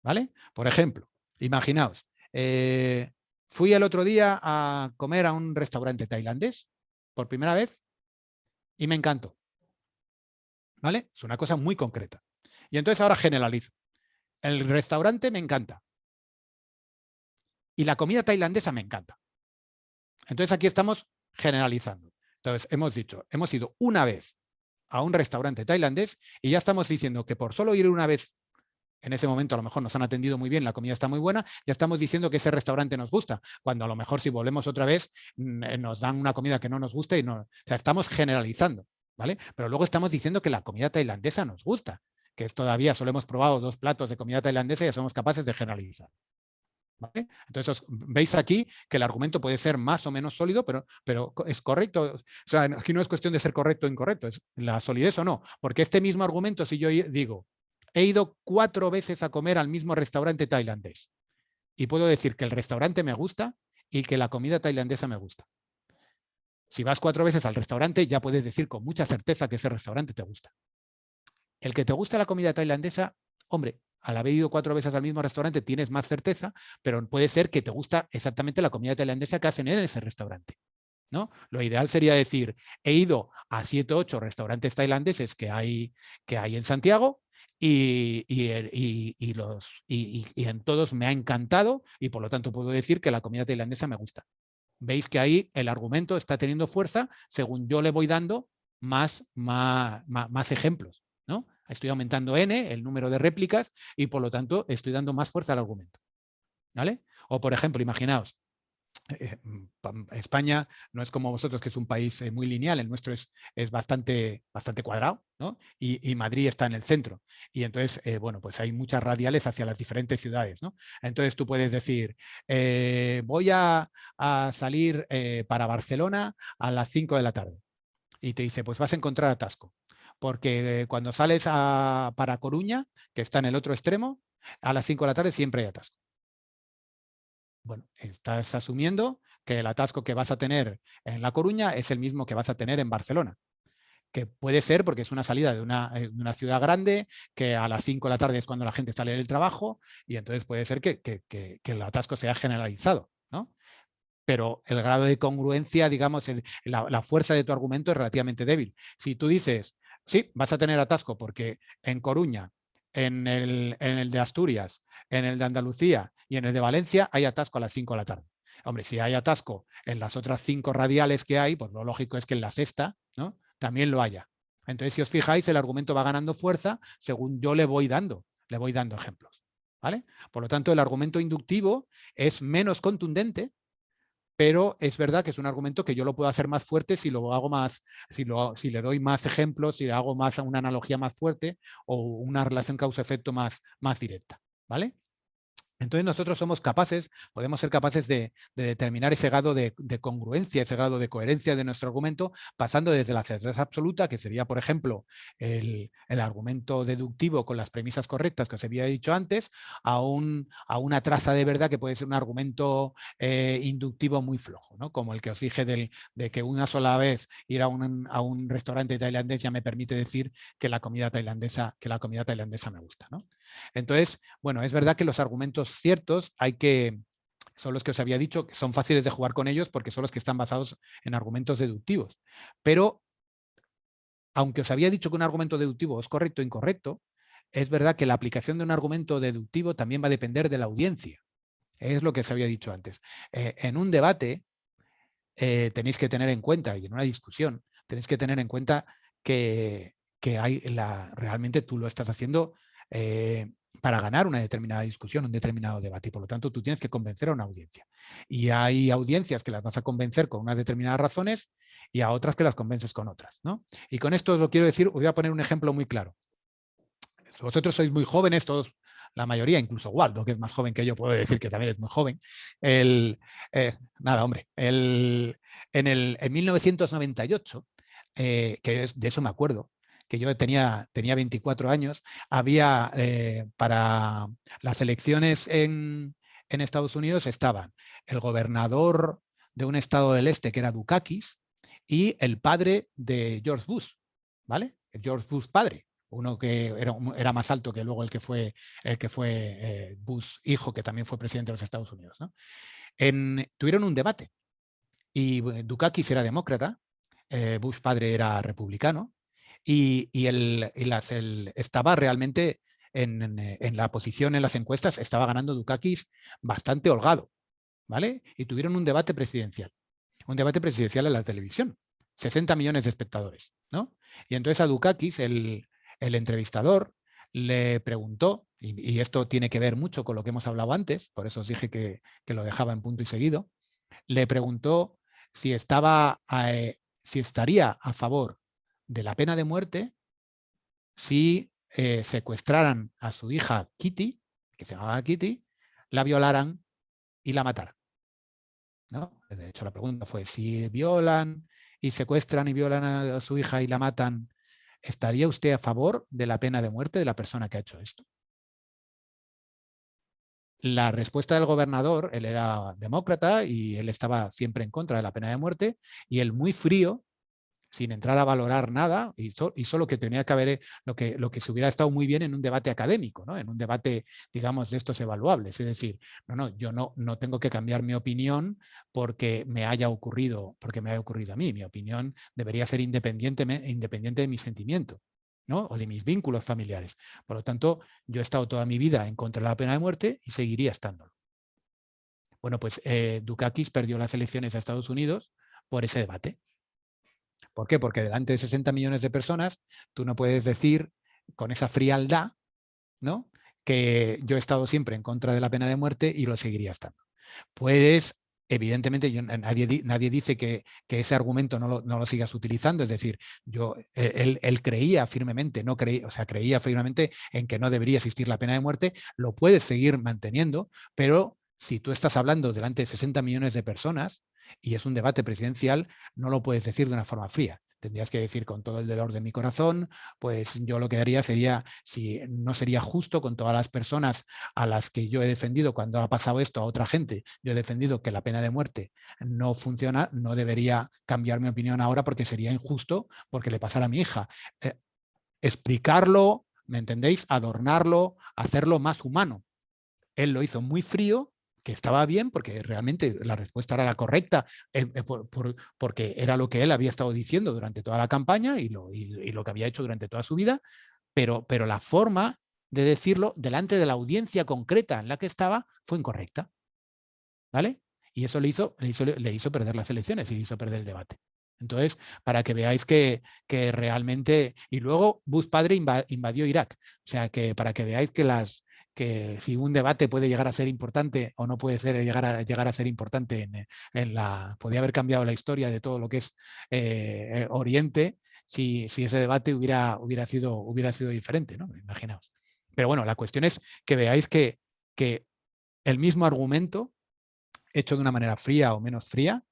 ¿vale? Por ejemplo, imaginaos, fui el otro día a comer a un restaurante tailandés por primera vez y me encantó, ¿vale? Es una cosa muy concreta. Y entonces ahora generalizo. El restaurante me encanta y la comida tailandesa me encanta. Entonces aquí estamos generalizando. Entonces hemos dicho, hemos ido una vez a un restaurante tailandés y ya estamos diciendo que por solo ir una vez, en ese momento a lo mejor nos han atendido muy bien, la comida está muy buena, ya estamos diciendo que ese restaurante nos gusta, cuando a lo mejor si volvemos otra vez nos dan una comida que no nos gusta y no, o sea, estamos generalizando, ¿vale? Pero luego estamos diciendo que la comida tailandesa nos gusta, que es todavía solo hemos probado 2 platos de comida tailandesa y ya somos capaces de generalizar. ¿Vale? Entonces, veis aquí que el argumento puede ser más o menos sólido, pero es correcto. O sea, aquí no es cuestión de ser correcto o incorrecto, es la solidez o no. Porque este mismo argumento, si yo digo, he ido 4 veces a comer al mismo restaurante tailandés y puedo decir que el restaurante me gusta y que la comida tailandesa me gusta. Si vas 4 veces al restaurante, ya puedes decir con mucha certeza que ese restaurante te gusta. El que te gusta la comida tailandesa, hombre, al haber ido 4 veces al mismo restaurante tienes más certeza, pero puede ser que te gusta exactamente la comida tailandesa que hacen en ese restaurante, ¿no? Lo ideal sería decir, he ido a 7 o 8 restaurantes tailandeses que hay en Santiago y en todos me ha encantado y por lo tanto puedo decir que la comida tailandesa me gusta. Veis que ahí el argumento está teniendo fuerza según yo le voy dando más ejemplos, ¿no? Estoy aumentando n, el número de réplicas, y por lo tanto estoy dando más fuerza al argumento, ¿vale? O por ejemplo, imaginaos, España no es como vosotros, que es un país muy lineal, el nuestro es bastante cuadrado, ¿no? Y Madrid está en el centro. Y entonces, bueno, pues hay muchas radiales hacia las diferentes ciudades, ¿no? Entonces tú puedes decir, voy a salir para Barcelona a las 5 de la tarde. Y te dice, pues vas a encontrar atasco. Porque cuando sales para Coruña, que está en el otro extremo, a las 5 de la tarde siempre hay atasco. Bueno, estás asumiendo que el atasco que vas a tener en La Coruña es el mismo que vas a tener en Barcelona, que puede ser porque es una salida de una ciudad grande, que a las 5 de la tarde es cuando la gente sale del trabajo y entonces puede ser que el atasco sea generalizado, ¿no? Pero el grado de congruencia, digamos, la fuerza de tu argumento es relativamente débil. Si tú dices, sí, vas a tener atasco porque en Coruña, en el de Asturias, en el de Andalucía y en el de Valencia hay atasco a las 5 de la tarde. Hombre, si hay atasco en las otras 5 radiales que hay, pues lo lógico es que en la sexta, ¿no?, también lo haya. Entonces, si os fijáis, el argumento va ganando fuerza según yo le voy dando ejemplos, ¿vale? Por lo tanto, el argumento inductivo es menos contundente, pero es verdad que es un argumento que yo lo puedo hacer más fuerte si lo hago más, si le doy más ejemplos, si le hago más una analogía más fuerte o una relación causa-efecto más directa, ¿vale? Entonces nosotros podemos ser capaces de determinar ese grado de congruencia, ese grado de coherencia de nuestro argumento, pasando desde la certeza absoluta, que sería, por ejemplo, el argumento deductivo con las premisas correctas que os había dicho antes, a una traza de verdad que puede ser un argumento inductivo muy flojo, ¿no? Como el que os dije de que una sola vez ir a un restaurante tailandés ya me permite decir que la comida tailandesa me gusta, ¿no? Entonces, bueno, es verdad que los argumentos ciertos son los que os había dicho, que son fáciles de jugar con ellos porque son los que están basados en argumentos deductivos. Pero, aunque os había dicho que un argumento deductivo es correcto o incorrecto, es verdad que la aplicación de un argumento deductivo también va a depender de la audiencia. Es lo que se había dicho antes. En un debate tenéis que tener en cuenta, y en una discusión, tenéis que tener en cuenta que realmente tú lo estás haciendo para ganar una determinada discusión, un determinado debate, y por lo tanto tú tienes que convencer a una audiencia. Y hay audiencias que las vas a convencer con unas determinadas razones y a otras que las convences con otras, ¿no? Y con esto os lo quiero decir, os voy a poner un ejemplo muy claro. Vosotros sois muy jóvenes, todos, la mayoría, incluso Waldo, que es más joven que yo, puedo decir que también es muy joven. Nada, hombre, en 1998, que de eso me acuerdo, que yo tenía 24 años, había para las elecciones en Estados Unidos estaban el gobernador de un estado del este, que era Dukakis, y el padre de George Bush, ¿vale? George Bush padre, uno que era más alto que luego el que fue Bush hijo, que también fue presidente de los Estados Unidos, ¿no? Tuvieron un debate y Dukakis era demócrata, Bush padre era republicano, y estaba realmente en la posición en las encuestas, estaba ganando Dukakis bastante holgado, ¿vale? Y tuvieron un debate presidencial en la televisión, 60 millones de espectadores, ¿no? Y entonces a Dukakis, el entrevistador, le preguntó, y esto tiene que ver mucho con lo que hemos hablado antes, por eso os dije que lo dejaba en punto y seguido, le preguntó si estaría a favor de la pena de muerte si secuestraran a su hija Kitty, que se llamaba Kitty, la violaran y la mataran, ¿no? De hecho, la pregunta fue, si violan y secuestran y violan a su hija y la matan, ¿estaría usted a favor de la pena de muerte de la persona que ha hecho esto? La respuesta del gobernador, él era demócrata y él estaba siempre en contra de la pena de muerte, y él muy frío, sin entrar a valorar nada, y solo que tenía que haber lo que se hubiera estado muy bien en un debate académico, ¿no? En un debate, digamos, de estos evaluables. Es decir, yo no tengo que cambiar mi opinión porque me haya ocurrido a mí. Mi opinión debería ser independiente de mi sentimiento, ¿no? O de mis vínculos familiares. Por lo tanto, yo he estado toda mi vida en contra de la pena de muerte y seguiría estándolo. Bueno, pues Dukakis perdió las elecciones a Estados Unidos por ese debate. ¿Por qué? Porque delante de 60 millones de personas tú no puedes decir con esa frialdad, ¿no?, que yo he estado siempre en contra de la pena de muerte y lo seguiría estando. Puedes, evidentemente, nadie dice que ese argumento no lo sigas utilizando, es decir, él creía firmemente, creía firmemente en que no debería existir la pena de muerte, lo puedes seguir manteniendo, pero si tú estás hablando delante de 60 millones de personas y es un debate presidencial, no lo puedes decir de una forma fría. Tendrías que decir con todo el dolor de mi corazón, pues yo lo que haría sería, si no sería justo con todas las personas a las que yo he defendido cuando ha pasado esto a otra gente, yo he defendido que la pena de muerte no funciona, no debería cambiar mi opinión ahora porque sería injusto porque le pasara a mi hija. Explicarlo, ¿me entendéis? Adornarlo, hacerlo más humano. Él lo hizo muy frío, que estaba bien porque realmente la respuesta era la correcta, porque era lo que él había estado diciendo durante toda la campaña y lo que había hecho durante toda su vida, pero la forma de decirlo delante de la audiencia concreta en la que estaba fue incorrecta, ¿vale? Y eso le hizo perder las elecciones y le hizo perder el debate. Entonces, para que veáis que realmente... Y luego Bush padre invadió Irak. O sea, que para que veáis que si un debate puede llegar a ser importante o no puede llegar a ser importante podría haber cambiado la historia de todo lo que es Oriente si ese debate hubiera sido diferente, ¿no? Imaginaos. Pero bueno, la cuestión es que veáis que el mismo argumento, hecho de una manera fría o menos fría,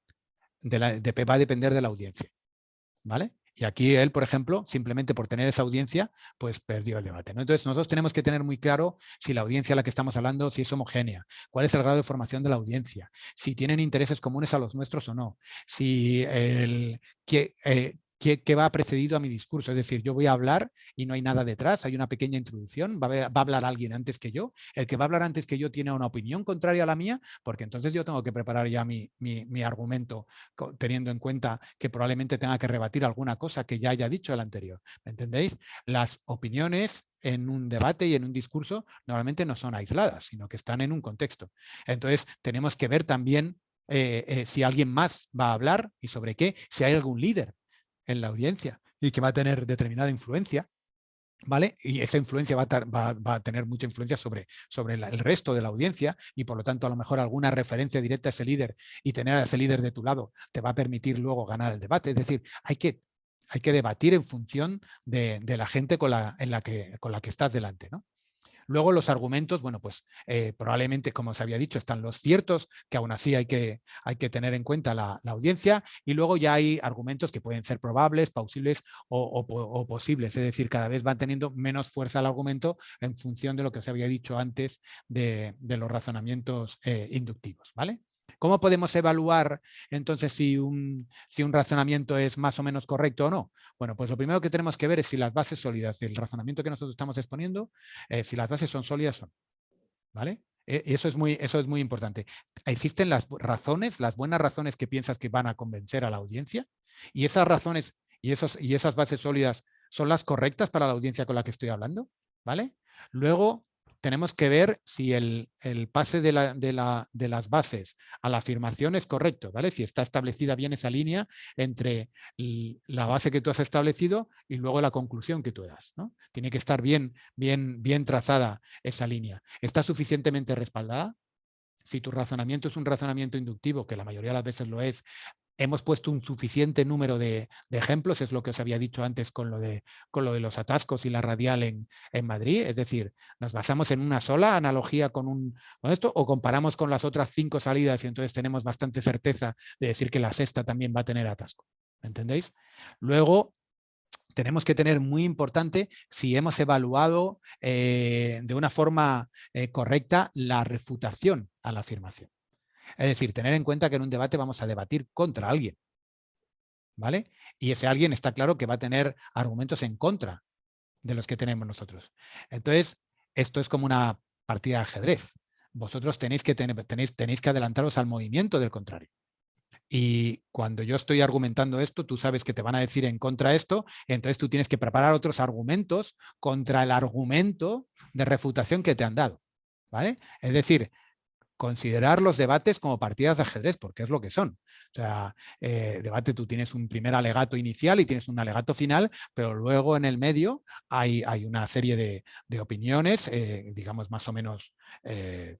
va a depender de la audiencia, ¿vale? Y aquí él, por ejemplo, simplemente por tener esa audiencia, pues perdió el debate, ¿no? Entonces nosotros tenemos que tener muy claro si la audiencia a la que estamos hablando, si es homogénea, cuál es el grado de formación de la audiencia, si tienen intereses comunes a los nuestros o no, si ¿qué va precedido a mi discurso? Es decir, yo voy a hablar y no hay nada detrás, hay una pequeña introducción, va a hablar alguien antes que yo, el que va a hablar antes que yo tiene una opinión contraria a la mía, porque entonces yo tengo que preparar ya mi argumento teniendo en cuenta que probablemente tenga que rebatir alguna cosa que ya haya dicho el anterior. ¿Me entendéis? Las opiniones en un debate y en un discurso normalmente no son aisladas, sino que están en un contexto. Entonces tenemos que ver también si alguien más va a hablar y sobre qué, si hay algún líder en la audiencia y que va a tener determinada influencia, ¿vale? Y esa influencia va a tener mucha influencia sobre el resto de la audiencia y por lo tanto a lo mejor alguna referencia directa a ese líder y tener a ese líder de tu lado te va a permitir luego ganar el debate. Es decir, hay que debatir en función de la gente con la que estás delante, ¿no? Luego los argumentos, bueno, pues probablemente, como os había dicho, están los ciertos, que aún así hay que tener en cuenta la audiencia, y luego ya hay argumentos que pueden ser probables, plausibles o posibles, es decir, cada vez van teniendo menos fuerza el argumento en función de lo que os había dicho antes de los razonamientos inductivos, ¿vale? ¿Cómo podemos evaluar entonces si un razonamiento es más o menos correcto o no? Bueno, pues lo primero que tenemos que ver es si las bases sólidas del razonamiento que nosotros estamos exponiendo, si las bases son sólidas o no, ¿vale? Eso es muy importante. Existen las razones, las buenas razones que piensas que van a convencer a la audiencia, y esas razones y esas bases sólidas son las correctas para la audiencia con la que estoy hablando, ¿vale? Luego tenemos que ver si el pase de las bases a la afirmación es correcto, ¿vale? Si está establecida bien esa línea entre la base que tú has establecido y luego la conclusión que tú das, ¿no? Tiene que estar bien trazada esa línea. ¿Está suficientemente respaldada? Si tu razonamiento es un razonamiento inductivo, que la mayoría de las veces lo es, hemos puesto un suficiente número de ejemplos, es lo que os había dicho antes con lo de los atascos y la radial en Madrid, es decir, nos basamos en una sola analogía con esto, o comparamos con las otras 5 salidas y entonces tenemos bastante certeza de decir que la sexta también va a tener atasco. ¿Entendéis? Luego, tenemos que tener muy importante si hemos evaluado de una forma correcta la refutación a la afirmación. Es decir, tener en cuenta que en un debate vamos a debatir contra alguien, ¿vale? Y ese alguien está claro que va a tener argumentos en contra de los que tenemos nosotros. Entonces, esto es como una partida de ajedrez. Vosotros tenéis que adelantaros al movimiento del contrario. Y cuando yo estoy argumentando esto, tú sabes que te van a decir en contra de esto, entonces tú tienes que preparar otros argumentos contra el argumento de refutación que te han dado, ¿vale? Es decir, considerar los debates como partidas de ajedrez, porque es lo que son. O sea, debate, tú tienes un primer alegato inicial y tienes un alegato final, pero luego en el medio hay una serie de opiniones, digamos, más o menos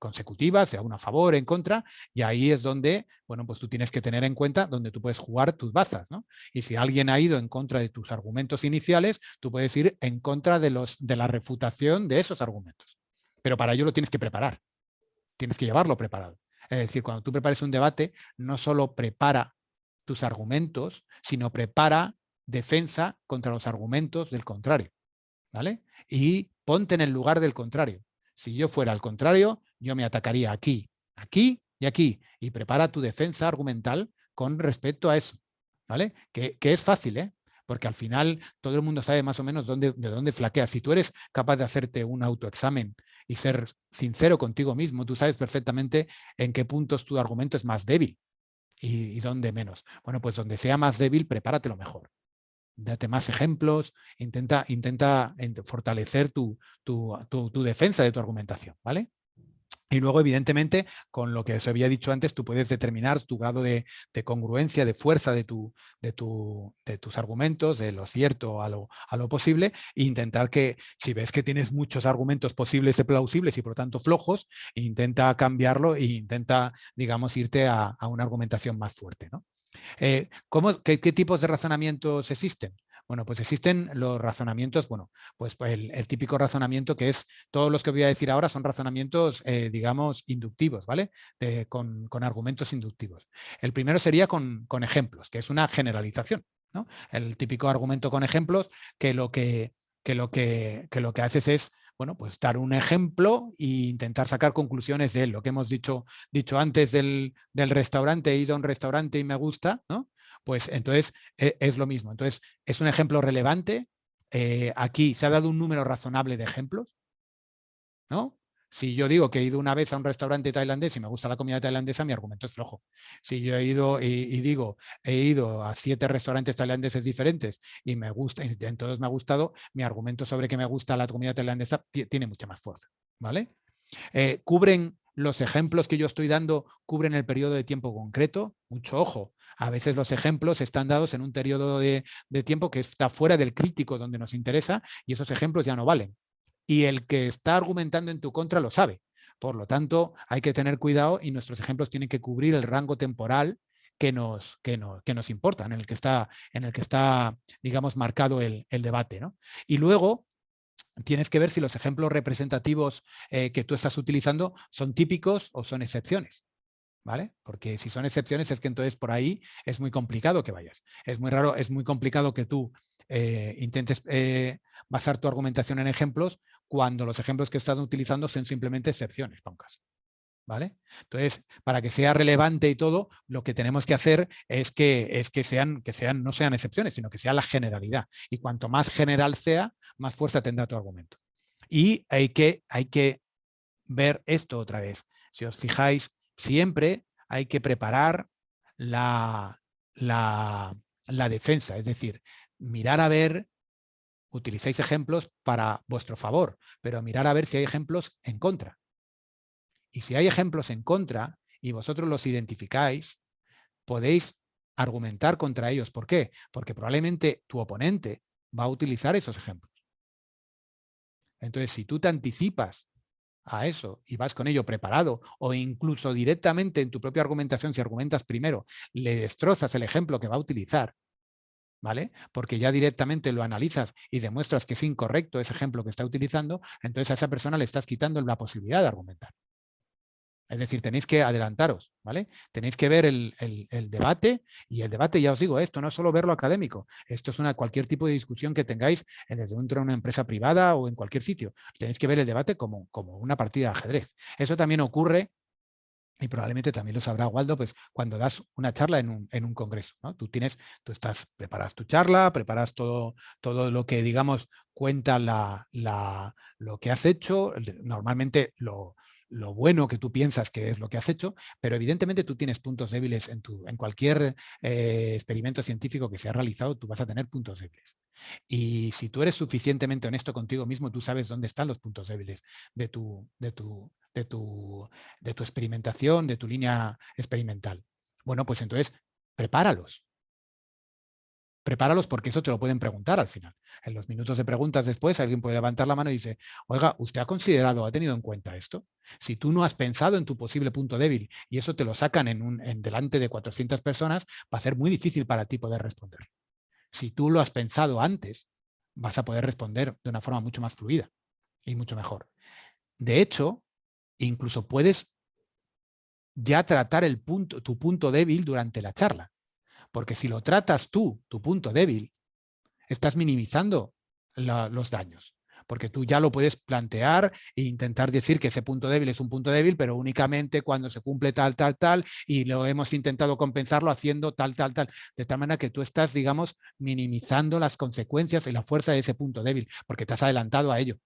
consecutivas, sea una a favor, en contra, y ahí es donde, bueno, pues tú tienes que tener en cuenta donde tú puedes jugar tus bazas, ¿no? Y si alguien ha ido en contra de tus argumentos iniciales, tú puedes ir en contra de la refutación de esos argumentos. Pero para ello lo tienes que preparar. Tienes que llevarlo preparado. Es decir, cuando tú prepares un debate, no solo prepara tus argumentos, sino prepara defensa contra los argumentos del contrario, ¿vale? Y ponte en el lugar del contrario. Si yo fuera al contrario, yo me atacaría aquí, aquí y aquí. Y prepara tu defensa argumental con respecto a eso, ¿vale? Que es fácil, ¿eh? Porque al final todo el mundo sabe más o menos de dónde flaquea. Si tú eres capaz de hacerte un autoexamen y ser sincero contigo mismo, tú sabes perfectamente en qué puntos tu argumento es más débil y dónde menos. Bueno, pues donde sea más débil, prepáratelo mejor. Date más ejemplos, intenta fortalecer tu defensa de tu argumentación, ¿vale? Y luego, evidentemente, con lo que os había dicho antes, tú puedes determinar tu grado de congruencia, de fuerza de tus argumentos, de lo cierto a lo posible, e intentar que, si ves que tienes muchos argumentos posibles y plausibles y por lo tanto flojos, intenta cambiarlo e intenta, digamos, irte a una argumentación más fuerte, ¿no? ¿Qué tipos de razonamientos existen? Bueno, pues existen los razonamientos, bueno, pues el típico razonamiento que es, todos los que voy a decir ahora son razonamientos, digamos, inductivos, ¿vale? Con argumentos inductivos. El primero sería con ejemplos, que es una generalización, ¿no? El típico argumento con ejemplos que lo que haces es, bueno, pues dar un ejemplo e intentar sacar conclusiones de él. Lo que hemos dicho antes del restaurante, he ido a un restaurante y me gusta, ¿no? Pues entonces es lo mismo. Entonces es un ejemplo relevante. Aquí se ha dado un número razonable de ejemplos, ¿no? Si yo digo que he ido una vez a un restaurante tailandés y me gusta la comida tailandesa, mi argumento es flojo. Si yo he ido y digo, he ido a 7 restaurantes tailandeses diferentes y me gusta, y en todos me ha gustado, mi argumento sobre que me gusta la comida tailandesa tiene mucha más fuerza, ¿vale? ¿Cubren los ejemplos que yo estoy dando, cubren el periodo de tiempo concreto? Mucho ojo. A veces los ejemplos están dados en un periodo de tiempo que está fuera del crítico donde nos interesa y esos ejemplos ya no valen. Y el que está argumentando en tu contra lo sabe. Por lo tanto, hay que tener cuidado y nuestros ejemplos tienen que cubrir el rango temporal que nos importa, en el que está, digamos, marcado el debate, ¿no? Y luego tienes que ver si los ejemplos representativos que tú estás utilizando son típicos o son excepciones, ¿vale? Porque si son excepciones es que entonces por ahí es muy complicado que vayas. Es muy raro, es muy complicado que tú intentes basar tu argumentación en ejemplos cuando los ejemplos que estás utilizando son simplemente excepciones para un caso, ¿vale? Entonces, para que sea relevante y todo, lo que tenemos que hacer es que no sean excepciones, sino que sea la generalidad. Y cuanto más general sea, más fuerza tendrá tu argumento. Y hay que ver esto otra vez. Si os fijáis, siempre hay que preparar la defensa, es decir, mirar a ver, utilizáis ejemplos para vuestro favor, pero mirar a ver si hay ejemplos en contra. Y si hay ejemplos en contra y vosotros los identificáis, podéis argumentar contra ellos. ¿Por qué? Porque probablemente tu oponente va a utilizar esos ejemplos. Entonces, si tú te anticipas a eso y vas con ello preparado o incluso directamente en tu propia argumentación, si argumentas primero, le destrozas el ejemplo que va a utilizar, ¿vale? Porque ya directamente lo analizas y demuestras que es incorrecto ese ejemplo que está utilizando, entonces a esa persona le estás quitando la posibilidad de argumentar. Es decir, tenéis que adelantaros, ¿vale? Tenéis que ver el debate y el debate, ya os digo, esto no es solo verlo académico, esto es cualquier tipo de discusión que tengáis desde dentro de una empresa privada o en cualquier sitio. Tenéis que ver el debate como una partida de ajedrez. Eso también ocurre, y probablemente también lo sabrá Waldo, pues cuando das una charla en un congreso, ¿no? Preparas tu charla, preparas todo lo que, digamos, cuenta lo que has hecho, normalmente lo bueno que tú piensas que es lo que has hecho, pero evidentemente tú tienes puntos débiles en cualquier experimento científico que se ha realizado, tú vas a tener puntos débiles. Y si tú eres suficientemente honesto contigo mismo, tú sabes dónde están los puntos débiles de tu experimentación, de tu línea experimental. Bueno, pues entonces prepáralos. Prepáralos porque eso te lo pueden preguntar al final. En los minutos de preguntas después alguien puede levantar la mano y dice, oiga, ¿usted ha considerado, ha tenido en cuenta esto? Si tú no has pensado en tu posible punto débil y eso te lo sacan delante de 400 personas, va a ser muy difícil para ti poder responder. Si tú lo has pensado antes, vas a poder responder de una forma mucho más fluida y mucho mejor. De hecho, incluso puedes ya tratar tu punto débil durante la charla. Porque si lo tratas tú, tu punto débil, estás minimizando los daños. Porque tú ya lo puedes plantear e intentar decir que ese punto débil es un punto débil, pero únicamente cuando se cumple tal, y lo hemos intentado compensarlo haciendo tal. De tal manera que tú estás, digamos, minimizando las consecuencias y la fuerza de ese punto débil, porque te has adelantado a ello.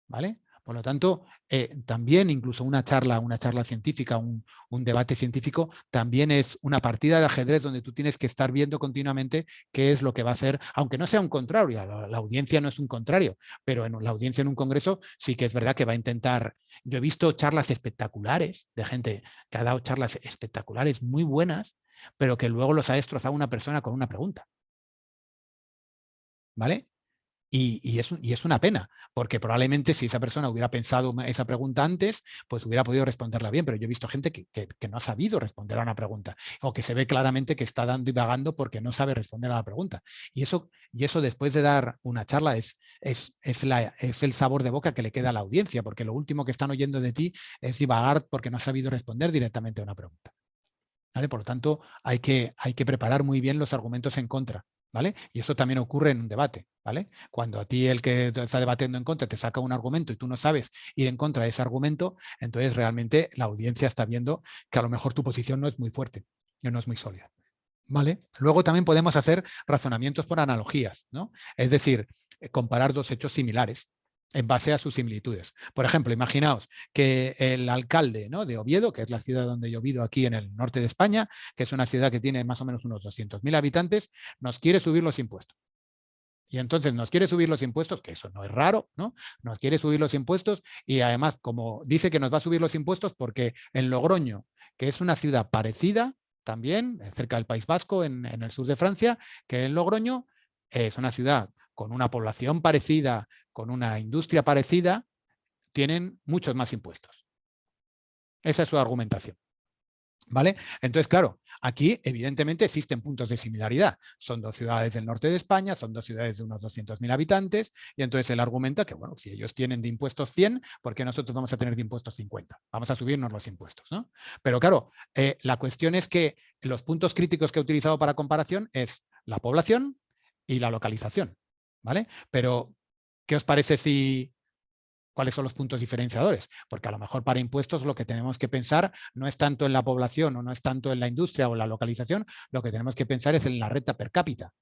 ¿Vale? Por lo tanto, también incluso una charla científica, un debate científico, también es una partida de ajedrez donde tú tienes que estar viendo continuamente qué es lo que va a ser, aunque no sea un contrario, la audiencia no es un contrario, pero en la audiencia en un congreso sí que es verdad que va a intentar. Yo he visto charlas espectaculares de gente que ha dado charlas espectaculares muy buenas, pero que luego los ha destrozado una persona con una pregunta. ¿Vale? Y es una pena, porque probablemente si esa persona hubiera pensado esa pregunta antes, pues hubiera podido responderla bien, pero yo he visto gente que no ha sabido responder a una pregunta, o que se ve claramente que está dando y vagando porque no sabe responder a la pregunta. Y eso después de dar una charla es el sabor de boca que le queda a la audiencia, porque lo último que están oyendo de ti es divagar porque no has sabido responder directamente a una pregunta. ¿Vale? Por lo tanto, hay que preparar muy bien los argumentos en contra. ¿Vale? Y eso también ocurre en un debate, ¿vale? Cuando a ti el que está debatiendo en contra te saca un argumento y tú no sabes ir en contra de ese argumento, entonces realmente la audiencia está viendo que a lo mejor tu posición no es muy fuerte, no es muy sólida, ¿Vale? Luego también podemos hacer razonamientos por analogías, ¿no? Es decir, comparar dos hechos similares en base a sus similitudes. Por ejemplo, imaginaos que el alcalde, ¿no?, de Oviedo, que es la ciudad donde yo vivo aquí en el norte de España, que es una ciudad que tiene más o menos unos 200.000 habitantes, nos quiere subir los impuestos. Y entonces nos quiere subir los impuestos, que eso no es raro, ¿no? Nos quiere subir los impuestos y además, como dice que nos va a subir los impuestos porque en Logroño, que es una ciudad parecida también, cerca del País Vasco, en el sur de Francia, que en Logroño es una ciudad con una población parecida, con una industria parecida, tienen muchos más impuestos. Esa es su argumentación. ¿Vale? Entonces, claro, aquí evidentemente existen puntos de similaridad. Son dos ciudades del norte de España, son dos ciudades de unos 200.000 habitantes, y entonces él argumenta que, bueno, si ellos tienen de impuestos 100, ¿por qué nosotros vamos a tener de impuestos 50? Vamos a subirnos los impuestos, ¿no? Pero claro, la cuestión es que los puntos críticos que he utilizado para comparación es la población y la localización, ¿vale? Pero, ¿qué os parece si... ¿Cuáles son los puntos diferenciadores? Porque a lo mejor para impuestos lo que tenemos que pensar no es tanto en la población o no es tanto en la industria o en la localización, lo que tenemos que pensar es en la renta per cápita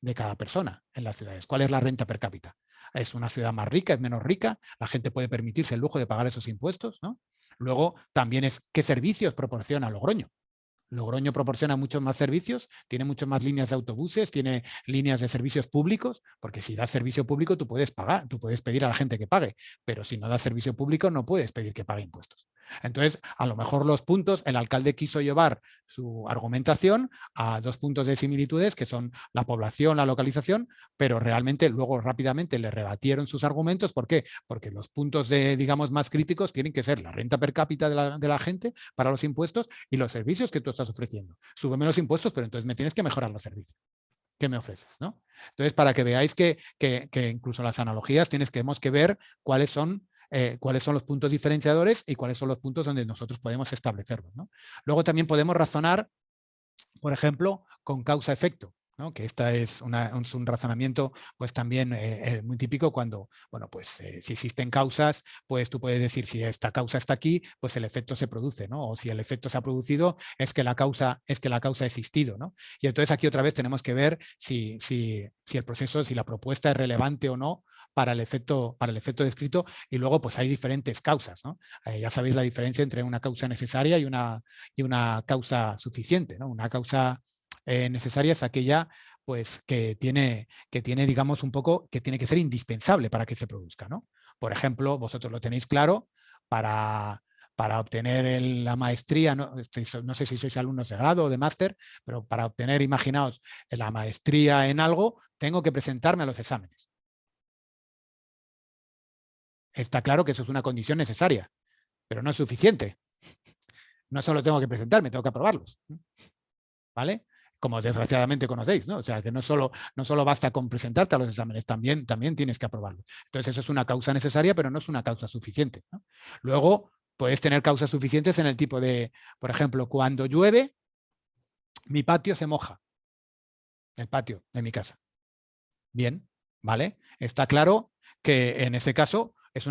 de cada persona en las ciudades. ¿Cuál es la renta per cápita? ¿Es una ciudad más rica, es menos rica? ¿La gente puede permitirse el lujo de pagar esos impuestos, ¿no? Luego también es qué servicios proporciona Logroño. Logroño proporciona muchos más servicios, tiene muchas más líneas de autobuses, tiene líneas de servicios públicos, porque si das servicio público tú puedes pagar, tú puedes pedir a la gente que pague, pero si no das servicio público no puedes pedir que pague impuestos. Entonces, a lo mejor los puntos, el alcalde quiso llevar su argumentación a dos puntos de similitudes, que son la población, la localización, pero realmente luego rápidamente le rebatieron sus argumentos. ¿Por qué? Porque los puntos de, digamos, más críticos tienen que ser la renta per cápita de la gente para los impuestos y los servicios que tú estás ofreciendo. Súbeme los impuestos, pero entonces me tienes que mejorar los servicios. ¿Qué me ofreces? ¿No? Entonces, para que veáis que incluso las analogías tenemos que ver cuáles son los puntos diferenciadores y cuáles son los puntos donde nosotros podemos establecerlos, ¿no? Luego también podemos razonar, por ejemplo, con causa-efecto, ¿no? Que esta es un razonamiento pues también muy típico cuando, bueno, pues si existen causas, pues tú puedes decir si esta causa está aquí, pues el efecto se produce, ¿no? O si el efecto se ha producido, es que la causa ha existido, ¿no? Y entonces aquí otra vez tenemos que ver si el proceso, si la propuesta es relevante o no para el efecto descrito, y luego pues hay diferentes causas, ¿no? Ya sabéis la diferencia entre una causa necesaria y una causa suficiente, ¿no? Una causa necesaria es aquella pues que tiene, digamos, un poco, que tiene que ser indispensable para que se produzca, ¿no? Por ejemplo, vosotros lo tenéis claro, para obtener la maestría, no sé si sois alumnos de grado o de máster, pero para obtener, imaginaos, la maestría en algo, tengo que presentarme a los exámenes. Está claro que eso es una condición necesaria, pero no es suficiente. No solo tengo que presentarme, tengo que aprobarlos, ¿vale? Como desgraciadamente conocéis, ¿no? O sea, que no solo basta con presentarte a los exámenes, también tienes que aprobarlos. Entonces, eso es una causa necesaria, pero no es una causa suficiente, ¿no? Luego, puedes tener causas suficientes en el tipo de, por ejemplo, cuando llueve, mi patio se moja. El patio de mi casa. Bien, ¿vale? Está claro que en ese caso es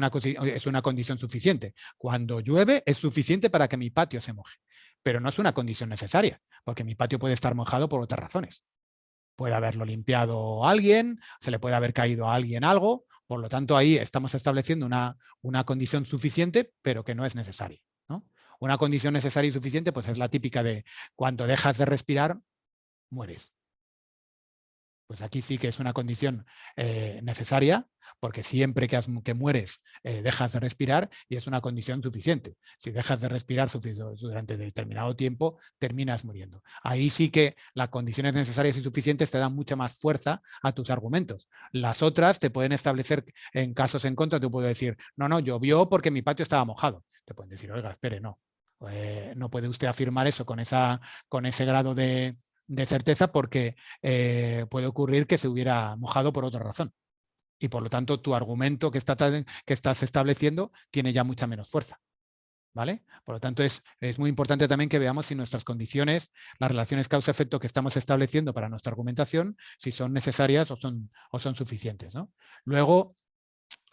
una condición suficiente. Cuando llueve es suficiente para que mi patio se moje, pero no es una condición necesaria, porque mi patio puede estar mojado por otras razones. Puede haberlo limpiado alguien, se le puede haber caído a alguien algo, por lo tanto ahí estamos estableciendo una condición suficiente, pero que no es necesaria, ¿no? Una condición necesaria y suficiente pues es la típica de cuando dejas de respirar, mueres. Pues aquí sí que es una condición necesaria, porque siempre que mueres dejas de respirar y es una condición suficiente. Si dejas de respirar durante determinado tiempo, terminas muriendo. Ahí sí que las condiciones necesarias y suficientes te dan mucha más fuerza a tus argumentos. Las otras te pueden establecer en casos en contra, te puedo decir, no, llovió porque mi patio estaba mojado. Te pueden decir, oiga, espere, no. No puede usted afirmar eso con ese grado de certeza, porque puede ocurrir que se hubiera mojado por otra razón. Y por lo tanto, tu argumento que estás estableciendo tiene ya mucha menos fuerza, ¿vale? Por lo tanto, es muy importante también que veamos si nuestras condiciones, las relaciones causa-efecto que estamos estableciendo para nuestra argumentación, si son necesarias o son suficientes, ¿no? Luego,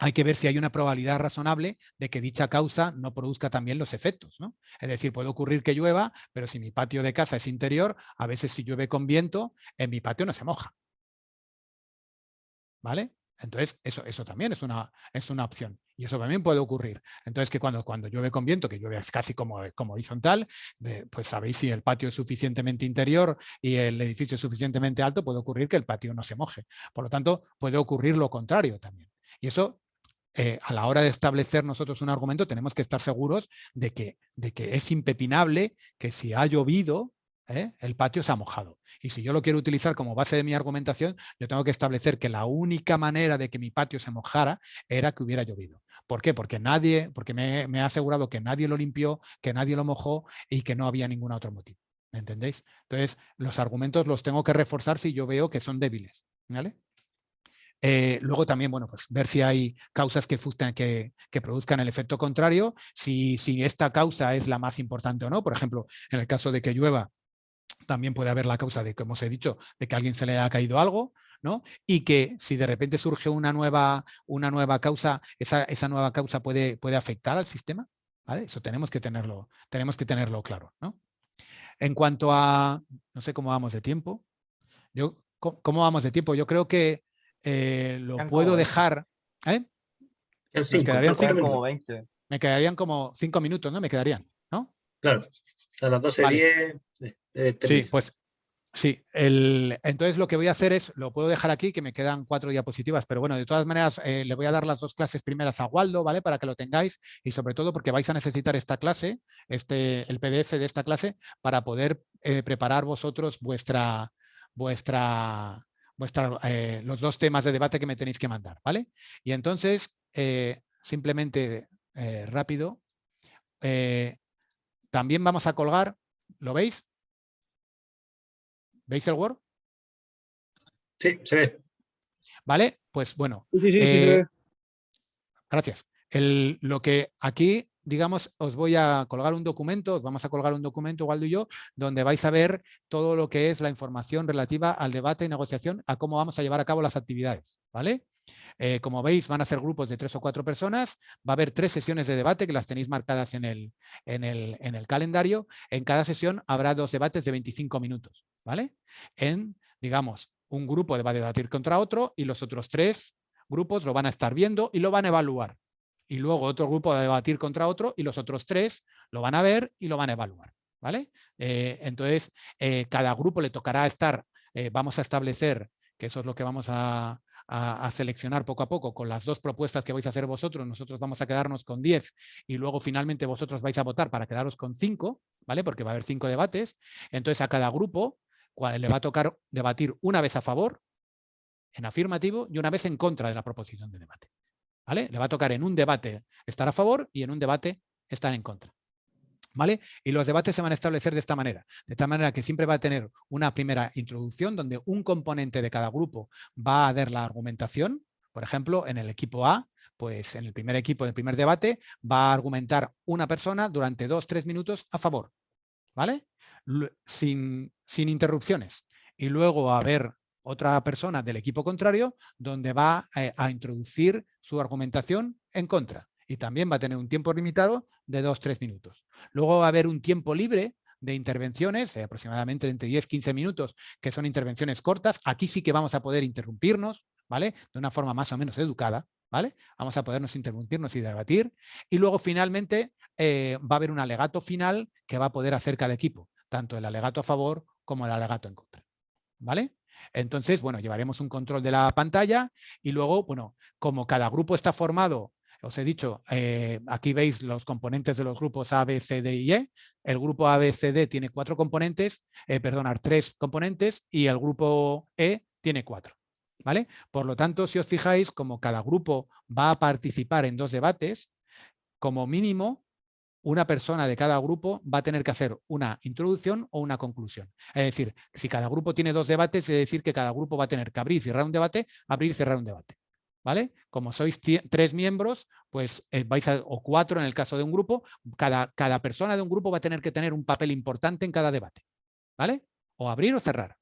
hay que ver si hay una probabilidad razonable de que dicha causa no produzca también los efectos, ¿no? Es decir, puede ocurrir que llueva, pero si mi patio de casa es interior, a veces si llueve con viento, en mi patio no se moja. ¿Vale? Entonces, eso también es una opción. Y eso también puede ocurrir. Entonces, que cuando llueve con viento, que llueve casi como horizontal, pues sabéis si el patio es suficientemente interior y el edificio es suficientemente alto, puede ocurrir que el patio no se moje. Por lo tanto, puede ocurrir lo contrario también. Y eso, a la hora de establecer nosotros un argumento, tenemos que estar seguros de que es impepinable que si ha llovido, el patio se ha mojado. Y si yo lo quiero utilizar como base de mi argumentación, yo tengo que establecer que la única manera de que mi patio se mojara era que hubiera llovido. ¿Por qué? Porque me ha asegurado que nadie lo limpió, que nadie lo mojó y que no había ningún otro motivo. ¿Me entendéis? Entonces, los argumentos los tengo que reforzar si yo veo que son débiles. ¿Vale? Luego también, bueno, pues ver si hay causas que produzcan el efecto contrario, si esta causa es la más importante o no. Por ejemplo, en el caso de que llueva, también puede haber la causa de, como os he dicho, de que a alguien se le haya caído algo, ¿no? Y que si de repente surge una nueva causa, esa nueva causa puede afectar al sistema, ¿vale? Eso tenemos que tenerlo claro, ¿no? En cuanto a, no sé cómo vamos de tiempo. ¿Cómo vamos de tiempo? Yo creo que lo puedo dejar. En Nos 5, quedarían como 20. Me quedarían como 5 minutos, ¿no? Me quedarían, ¿no? Claro, a las 12:10. Vale. Sí, pues sí. Entonces lo que voy a hacer es, lo puedo dejar aquí, que me quedan 4 diapositivas, pero bueno, de todas maneras le voy a dar las 2 clases primeras a Waldo, ¿vale? Para que lo tengáis y sobre todo porque vais a necesitar esta clase, el PDF de esta clase, para poder preparar vosotros los 2 temas de debate que me tenéis que mandar, ¿vale? Y entonces, simplemente rápido, también vamos a colgar, ¿lo veis? ¿Veis el Word? Sí, se ve. ¿Vale? Pues bueno. Sí, se ve. Gracias. Lo que aquí, digamos, os voy a colgar un documento, os vamos a colgar un documento, Waldo y yo, donde vais a ver todo lo que es la información relativa al debate y negociación, a cómo vamos a llevar a cabo las actividades, ¿vale? Como veis, van a ser grupos de 3 o 4 personas, va a haber 3 sesiones de debate que las tenéis marcadas en el calendario. En cada sesión habrá 2 debates de 25 minutos, ¿vale? Digamos, un grupo va a debatir contra otro y los otros 3 grupos lo van a estar viendo y lo van a evaluar. Y luego otro grupo va a debatir contra otro y los otros 3 lo van a ver y lo van a evaluar, ¿vale? Entonces, cada grupo le tocará estar, vamos a establecer, que eso es lo que vamos a seleccionar poco a poco con las 2 propuestas que vais a hacer vosotros. Nosotros vamos a quedarnos con 10 y luego finalmente vosotros vais a votar para quedaros con 5, ¿vale? Porque va a haber 5 debates. Entonces a cada grupo le va a tocar debatir una vez a favor, en afirmativo, y una vez en contra de la proposición de debate, ¿vale? Le va a tocar en un debate estar a favor y en un debate estar en contra, ¿vale? Y los debates se van a establecer de esta manera, que siempre va a tener una primera introducción donde un componente de cada grupo va a dar la argumentación. Por ejemplo, en el equipo A, pues en el primer equipo del primer debate va a argumentar una persona durante 2-3 minutos a favor, ¿vale? Sin interrupciones. Y luego va a haber otra persona del equipo contrario donde va a introducir su argumentación en contra. Y también va a tener un tiempo limitado de 2-3 minutos. Luego va a haber un tiempo libre de intervenciones, aproximadamente entre 10-15 minutos, que son intervenciones cortas. Aquí sí que vamos a poder interrumpirnos, ¿vale? De una forma más o menos educada, ¿vale? Vamos a podernos interrumpirnos y debatir. Y luego finalmente va a haber un alegato final que va a poder hacer cada equipo, tanto el alegato a favor como el alegato en contra, ¿vale? Entonces, bueno, llevaremos un control de la pantalla y luego, bueno, como cada grupo está formado, os he dicho, aquí veis los componentes de los grupos A, B, C, D y E. El grupo A, B, C, D tiene 4 componentes, 3 componentes y el grupo E tiene 4. ¿Vale? Por lo tanto, si os fijáis, como cada grupo va a participar en 2 debates, como mínimo, una persona de cada grupo va a tener que hacer una introducción o una conclusión. Es decir, si cada grupo tiene 2 debates, es decir que cada grupo va a tener que abrir y cerrar un debate, abrir y cerrar un debate. ¿Vale? Como sois 3 miembros, pues o 4 en el caso de un grupo, cada persona de un grupo va a tener que tener un papel importante en cada debate. ¿Vale? O abrir o cerrar.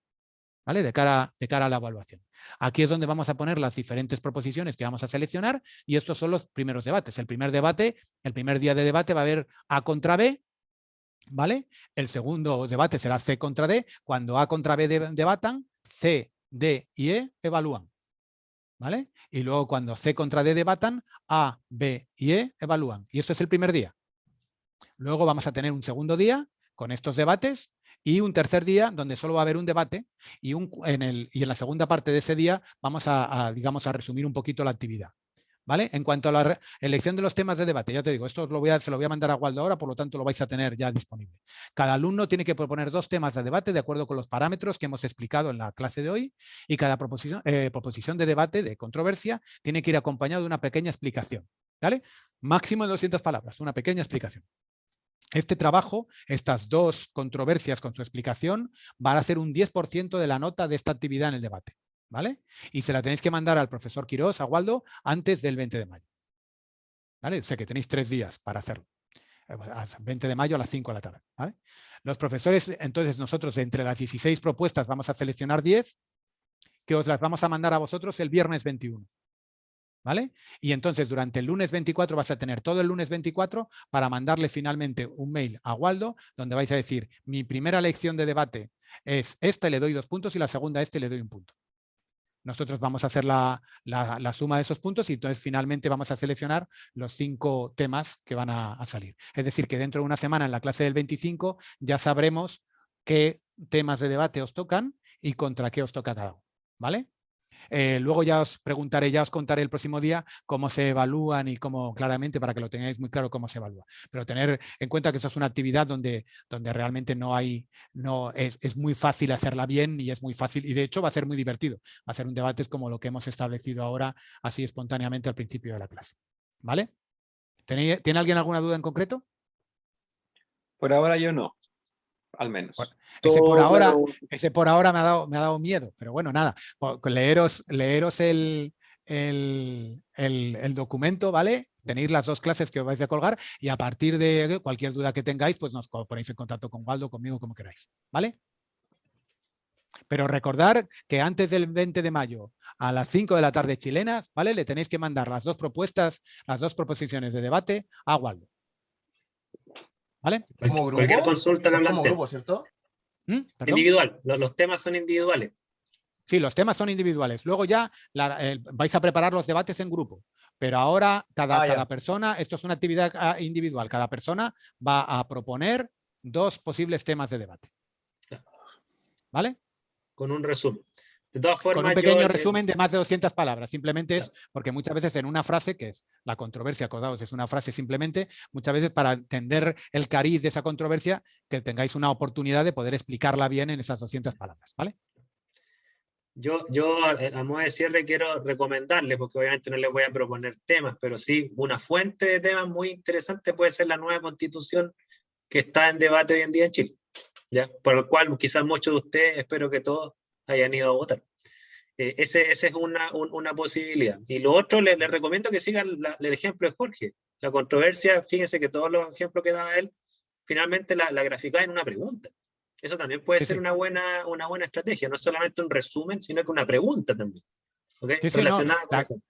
¿vale? De cara a la evaluación. Aquí es donde vamos a poner las diferentes proposiciones que vamos a seleccionar y estos son los primeros debates. El primer día de debate va a haber A contra B, ¿vale? El segundo debate será C contra D. Cuando A contra B debatan, C, D y E evalúan, ¿vale? Y luego cuando C contra D debatan, A, B y E evalúan. Y esto es el primer día. Luego vamos a tener un segundo día con estos debates y un tercer día donde solo va a haber un debate y en la segunda parte de ese día vamos digamos, a resumir un poquito la actividad. ¿Vale? En cuanto a la elección de los temas de debate, ya te digo, esto se lo voy a mandar a Waldo ahora, por lo tanto lo vais a tener ya disponible. Cada alumno tiene que proponer 2 temas de debate de acuerdo con los parámetros que hemos explicado en la clase de hoy y cada proposición de debate, de controversia, tiene que ir acompañado de una pequeña explicación. ¿Vale? Máximo de 200 palabras, una pequeña explicación. Este trabajo, estas 2 controversias con su explicación, van a ser un 10% de la nota de esta actividad en el debate, ¿vale? Y se la tenéis que mandar al profesor Quirós, a Waldo, antes del 20 de mayo. ¿Vale? O sea que tenéis 3 días para hacerlo. 20 de mayo a las 5 de la tarde. ¿Vale? Los profesores, entonces nosotros entre las 16 propuestas vamos a seleccionar 10 que os las vamos a mandar a vosotros el viernes 21. ¿Vale? Y entonces durante el lunes 24 vas a tener todo el lunes 24 para mandarle finalmente un mail a Waldo donde vais a decir, mi primera lección de debate es esta y le doy 2 puntos y la segunda a este y le doy 1 punto. Nosotros vamos a hacer la suma de esos puntos y entonces finalmente vamos a seleccionar los 5 temas que van a salir. Es decir, que dentro de una semana en la clase del 25 ya sabremos qué temas de debate os tocan y contra qué os toca cada uno. ¿Vale? Luego ya os contaré el próximo día cómo se evalúan y cómo claramente para que lo tengáis muy claro cómo se evalúa. Pero tener en cuenta que esto es una actividad donde realmente es muy fácil hacerla bien y es muy fácil y de hecho va a ser muy divertido. Va a ser un debate como lo que hemos establecido ahora así espontáneamente al principio de la clase. ¿Vale? ¿Tiene alguien alguna duda en concreto? Por ahora yo no. Al menos. Bueno, ese por ahora me ha dado miedo, pero bueno, nada, leeros el documento, ¿vale? Tenéis las 2 clases que os vais a colgar y a partir de cualquier duda que tengáis, pues nos ponéis en contacto con Waldo, conmigo, como queráis, ¿vale? Pero recordar que antes del 20 de mayo a las 5 de la tarde chilenas, ¿vale? Le tenéis que mandar las 2 propuestas, las 2 proposiciones de debate a Waldo. ¿Vale? ¿Como grupo? Cualquier consulta la como grupo, ¿cierto? Individual. Los temas son individuales. Sí, los temas son individuales. Luego ya vais a preparar los debates en grupo. Pero ahora cada persona, esto es una actividad individual, cada persona va a proponer 2 posibles temas de debate. ¿Vale? Con un resumen. De todas formas, con un pequeño resumen de más de 200 palabras. Simplemente es porque muchas veces en una frase, que es la controversia, acordaos, es una frase simplemente, muchas veces para entender el cariz de esa controversia, que tengáis una oportunidad de poder explicarla bien en esas 200 palabras. ¿Vale? Yo a modo de cierre quiero recomendarles, porque obviamente no les voy a proponer temas, pero sí una fuente de temas muy interesante puede ser la nueva Constitución que está en debate hoy en día en Chile, ¿ya? Por el cual quizás muchos de ustedes, espero que todos, hayan ido a votar. Ese es una posibilidad. Y lo otro, les recomiendo que sigan el ejemplo de Jorge. La controversia, fíjense que todos los ejemplos que daba él, finalmente la graficaba en una pregunta. Eso también puede ser una buena estrategia, no solamente un resumen, sino que una pregunta también. ¿Okay? Relacionada con eso.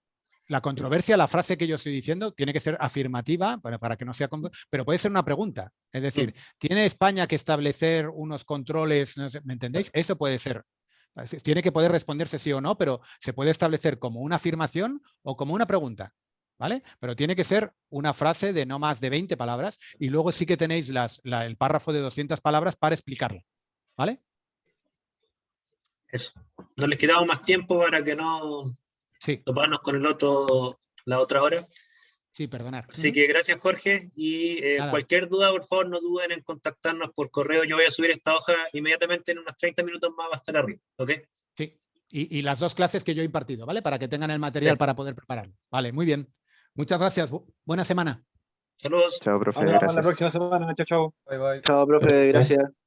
La controversia, la frase que yo estoy diciendo, tiene que ser afirmativa para que no sea... Pero puede ser una pregunta. Es decir, ¿tiene España que establecer unos controles? No sé, ¿me entendéis? Eso puede ser. Tiene que poder responderse sí o no, pero se puede establecer como una afirmación o como una pregunta. ¿Vale? Pero tiene que ser una frase de no más de 20 palabras y luego sí que tenéis el párrafo de 200 palabras para explicarlo. ¿Vale? Eso. No les quedamos más tiempo para que no toparnos con la otra hora. Sí, perdonar. Así que gracias, Jorge. Y cualquier duda, por favor, no duden en contactarnos por correo. Yo voy a subir esta hoja inmediatamente, en unos 30 minutos más va a estar arriba. ¿Ok? Sí. Y las 2 clases que yo he impartido, ¿vale? Para que tengan el material para poder prepararlo. Vale, muy bien. Muchas gracias. Buena semana. Saludos. Chao, profe. Nos vemos la próxima semana. Chao, chao. Bye, bye. Chao, profe. Gracias.